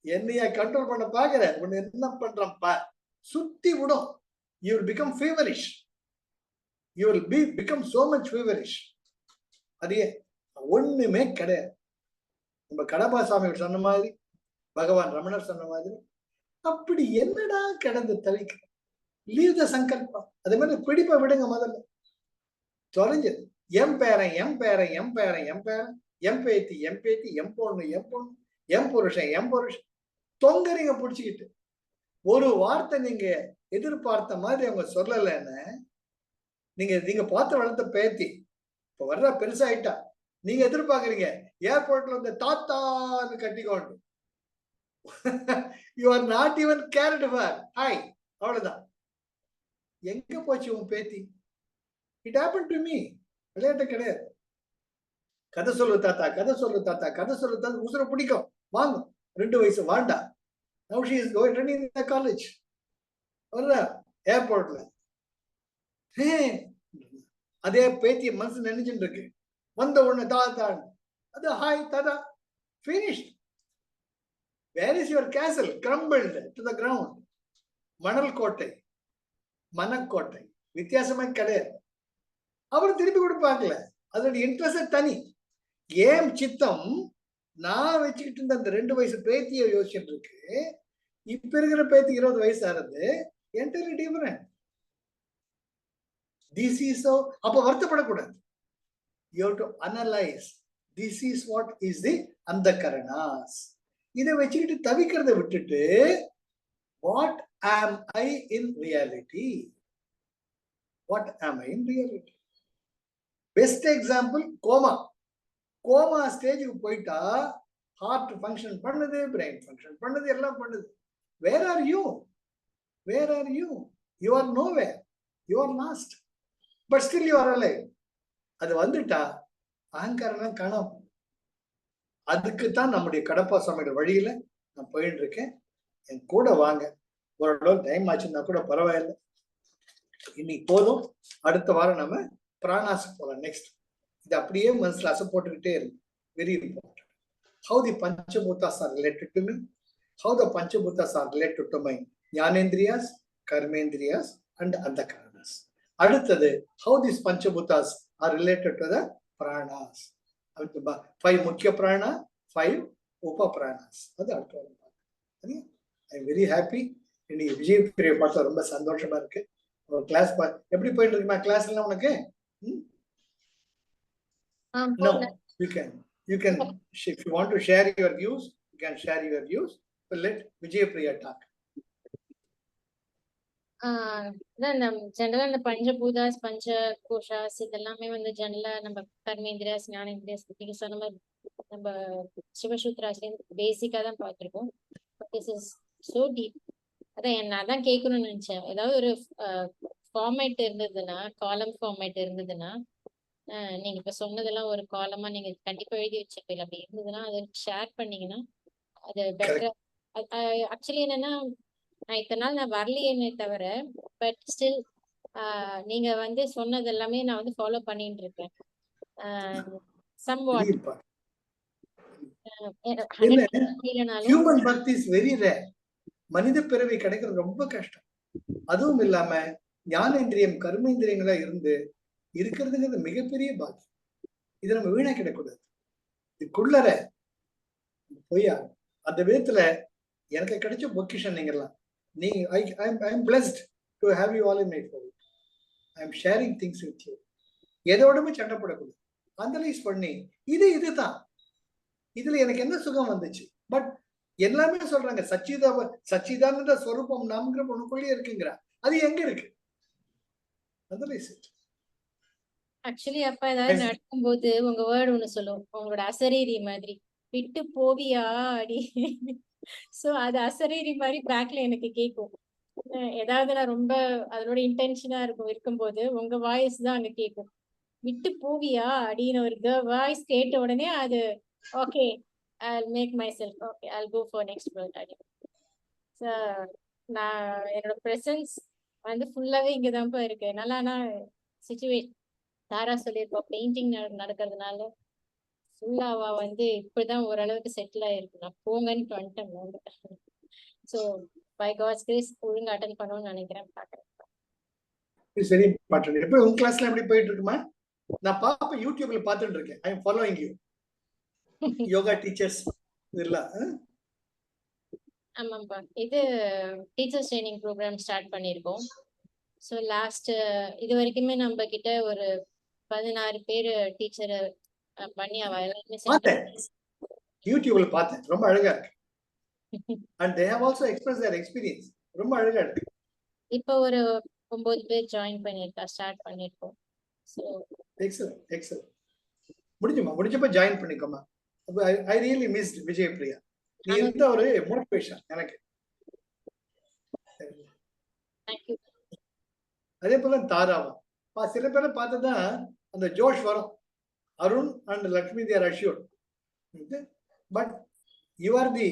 [SPEAKER 2] என்னைய control பண்ண பாக்குற, உன்னை என்ன பண்றான் பா, சுத்தி விடும். You will become feverish. You will become so much feverish. அதே ஒண்ணுமே கிடையாது. நம்ம கடப்பா சுவாமி சொன்ன மாதிரி, பகவான் ரமணர் சொன்ன மாதிரி, அப்படி என்னடா கிடந்து தவிக்க, லீவ் த சங்கல்பம். அதே மாதிரி பிடிப்ப விடுங்க. முதல்ல தொலைஞ்சது எம் பேரன், எம் பேரன், எம் பேரன், எம் பேரன், எம் பேத்தி, எம் பேத்தி, எம் பொண்ணு, எம் பொண்ணு, எம் புருஷன், எம் புருஷன், தொங்கறீங்க பிடிச்சிக்கிட்டு. ஒரு வார்த்தை நீங்க எதிர்பார்த்த மாதிரி அவங்க சொல்லலைன்னு, நீங்க பார்த்து வளர்த்த பேத்தி இப்ப வர்ற பெருசாயிட்டா, நீங்க எதிர்பார்க்கறீங்க ஏர்போர்ட்ல வந்து தாத்தான்னு கட்டிக்கோண்டு. You are not even cared for. Hi, அவ்வளவுதான். எங்க போச்சு உன் பேத்தி? It happen to me. விளையாட்டு கிடையாது. கதை சொல்லு தாத்தா, கதை சொல்லு தாத்தா, கதை சொல்லு தாத்தா, உசுர பிடிக்கும், வாங்க 2 வயசு வாண்டா. Now she is going running in the college. ஏர்போர்ட்ல அதே பேத்திய மனசு நினைச்சுட்டு இருக்கு. வந்த உடனே தாத்தா, அது ஹாய் தாத்தா, finished. Where is your castle? Crumbled to the ground. மணல் கோட்டை, மனக்கோட்டை, வித்தியாசமா கிடையாது. அவர் திருப்பி கொடுப்பாங்கல, அதோட இன்ட்ரெஸ்ட் தனி. ஏன் சித்தம் நான் வச்சுக்கிட்டு இருந்த அந்த 2 வயசு பேத்திய யோசிச்சுட்டு இருக்கு. இப்ப இருக்கிற பேத்தி 20 வயசு ஆறது entirely different. This is so. அப்ப வருத்தப்படக்கூடாது. You have to analyze. This is what is the andhakaranas. இதை வச்சுக்கிட்டு தவிக்கிறத விட்டுட்டு what am I in reality? What am I in reality? Best example, coma. Coma ஸ்டேஜுக்கு போயிட்டா ஹார்ட் ஃபங்க்ஷன் பண்ணுது, brain function பண்ணுது, எல்லாம் பண்ணுது. Where are you? Where are you? You are nowhere. You are lost. But still you are alive. அது வந்துட்டா அகங்காரம் காணாம. அதுக்குத்தான் நம்முடைய கடப்பா சுவாமியோட வழியில நான் போயிட்டு இருக்கேன். என் கூட வாங்க. ஓரளவு டைம் ஆச்சுன்னா கூட பரவாயில்லை. இன்னைக்கு போதும். அடுத்த வாரம் நம்ம பிராணாஸுக்கு போகலாம். நெக்ஸ்ட் இது அப்படியே மனசுல அசை போட்டுக்கிட்டே இருக்கு. Very important. How the Panchabhutas are related to me. How the Panchabhutas are related to my Jnanendriyas, Karmendriyas and Andhakaranas. அடுத்தது how these Panchabhutas are related to the Pranas. 5 முக்கிய பிராணா, 5 உப பிராணாஸ். அது அடுத்த வாரம். I am very happy. இன்னைக்கு விஜய் பிரியை பார்த்தா ரொம்ப சந்தோஷமா இருக்கு. கிளாஸ் எப்படி போயிட்டு இருக்குமா கிளாஸ் எல்லாம் உனக்கு? No, you can if you want to share your views, you can share your views. But let Vijay Priya talk.
[SPEAKER 4] ஜெனரலா இந்த பஞ்சபூதாஸ், பஞ்ச கோஷாஸ் இதெல்லாமே வந்து ஜெனரலா நம்ம கர்மேந்திரியாஸ், ஞானேந்திரியாஸ் நீங்க சொன்ன மாதிரி நம்ம சிவசூத்ராஸ்ல பேசிக்கா தான் பார்த்திருக்கோம். This is so deep. அதான் நான் தான் கேட்கணும்னு நினைச்சேன். ஏதாவது ஒரு ஃபார்மேட் இருந்ததுன்னா, காலம் ஃபார்மேட் இருந்ததுன்னா, நீங்க இப்ப சொன்னதெல்லாம் ஒரு காலமா நீங்க கண்டிப்பா எழுதி வச்சுப்பீங்க. அப்படி இருந்ததுன்னா அதை ஷேர் பண்ணீங்கன்னா அது பெட்டரா. ஆக்சுவலி என்னன்னா, நான் இத்தனை நாள் நான் வரலையே தவிர, பட் ஸ்டில் நீங்க வந்து சொன்னது எல்லாமே நான் வந்து ஃபாலோ பண்ணிட்டு இருக்கேன். somewhat
[SPEAKER 2] human birth is very rare. மனித பிறவி கிடைக்கிறது ரொம்ப கஷ்டம். அதுவும் இல்லாம ஞானேந்திரியம் கர்மேந்திரியங்களா இருந்து இருக்கிறதுங்கிறது மிகப்பெரிய பாக்கியம். இது நம்ம வீணா கிடக்கூடாது. இதுக்குள்ளர பொய்யா அந்த விதத்துல எனக்கு கிடைச்ச பொக்கிஷன் நீங்கெல்லாம். I am blessed to have you all in my fold. I am sharing things with you. எதோடமே சண்டைப்படக்கூடாது. அனலைஸ் பண்ணி இதுதான் இதுல எனக்கு என்ன சுகம் வந்துச்சு. பட் எல்லாமே சொல்றாங்க சச்சிதானந்த ஸ்வரூபம் நாம்ங்கிற உனக்குள்ளே இருக்குங்கிற. அது எங்க இருக்கு? Analyse it.
[SPEAKER 4] ஆக்சுவலி அப்ப ஏதாவது நடக்கும்போது உங்க வேர்டு ஒண்ணு சொல்லும், உங்களோட அசரீரி மாதிரி விட்டு போவியா அடி. சோ அது அசரீரி மாதிரி பேக்ல எனக்கு கேட்கும். ஏதாவது நான் ரொம்ப அதனோட இன்டென்ஷனா இருக்கும்போது உங்க வாய்ஸ் தான் அங்க கேட்கும். விட்டு போவியா அப்படின்னு ஒரு வாய்ஸ் கேட்ட உடனே அது okay, I'll make myself okay, I'll go for next word. So நான் என்னோட பிரசன்ஸ் வந்து ஃபுல்லாவே இங்கதான்ப்பா இருக்கு. நல்லா நான் சிச்சுவேஷன் தாரா சொல்லியிருப்போம், பெயிண்டிங் நடக்கிறதுனால ஃபுல்லாவா வந்து இப்படிதான் ஓரளவுக்கு செட்டில் ஆயிருக்கு. நான் போங்கன்னு வந்துட்டேன். ஸோ பை காட்ஸ் கிரேஸ் ஒழுங்கு அட்டென்ட் பண்ணணும்னு நினைக்கிறேன். பாக்குறேன்.
[SPEAKER 2] சரி பாட்டு எப்படி உங்க கிளாஸ்ல எப்படி போயிட்டு இருக்குமா? நான் பாப்பா யூடியூப்ல பாத்துட்டு இருக்கேன். I am following you. Yoga teachers இல்ல?
[SPEAKER 4] ஆமாப்பா, இது டீச்சர்ஸ் ட்ரைனிங் ப்ரோக்ராம் ஸ்டார்ட் பண்ணியிருக்கோம். ஸோ லாஸ்ட் இது வரைக்குமே நம்ம கிட்ட ஒரு 16 பேர் டீச்சர் பண்ணி அவ எல்லாருமே
[SPEAKER 2] யூடியூப்ல பார்த்தேன். ரொம்ப அழகா இருக்கு. and they have also expressed their experience. ரொம்ப அழகா இருக்கு.
[SPEAKER 4] இப்போ ஒரு 9 பேர் ஜாயின் பண்ணிருக்கா, ஸ்டார்ட் பண்ணிருக்கோம். So
[SPEAKER 2] excellent. முடிஞ்சப்ப ஜாயின் பண்ணிக்கோமா. I really missed Vijay Priya. நீ இருந்த ஒரு மோட்டிவேஷன் எனக்கு.
[SPEAKER 4] தேங்க்யூ.
[SPEAKER 2] அதே போல தாராவா சில பேரை பார்த்துதான் அந்த ஜோஷ் வரும். Arun and Lakshmi there assured, but you are the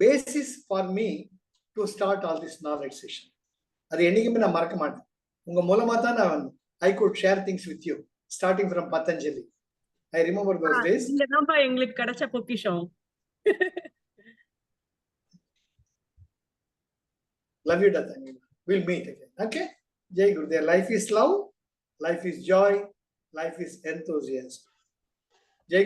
[SPEAKER 2] basis for me to start all this knowledge session. அது என்னைக்குமே நான் மறக்க மாட்டேன். உங்க மூலமா தான் நான் I could share things with you starting from Patanjali. I remember those days.
[SPEAKER 3] இதுதான்ப்பா எங்களுக்கு கிடைச்ச பொக்கிஷம்.
[SPEAKER 2] Love you, Datangila. We'll meet again. Okay? Jai Gurudev. Life is love, life is joy, life is enthusiasm.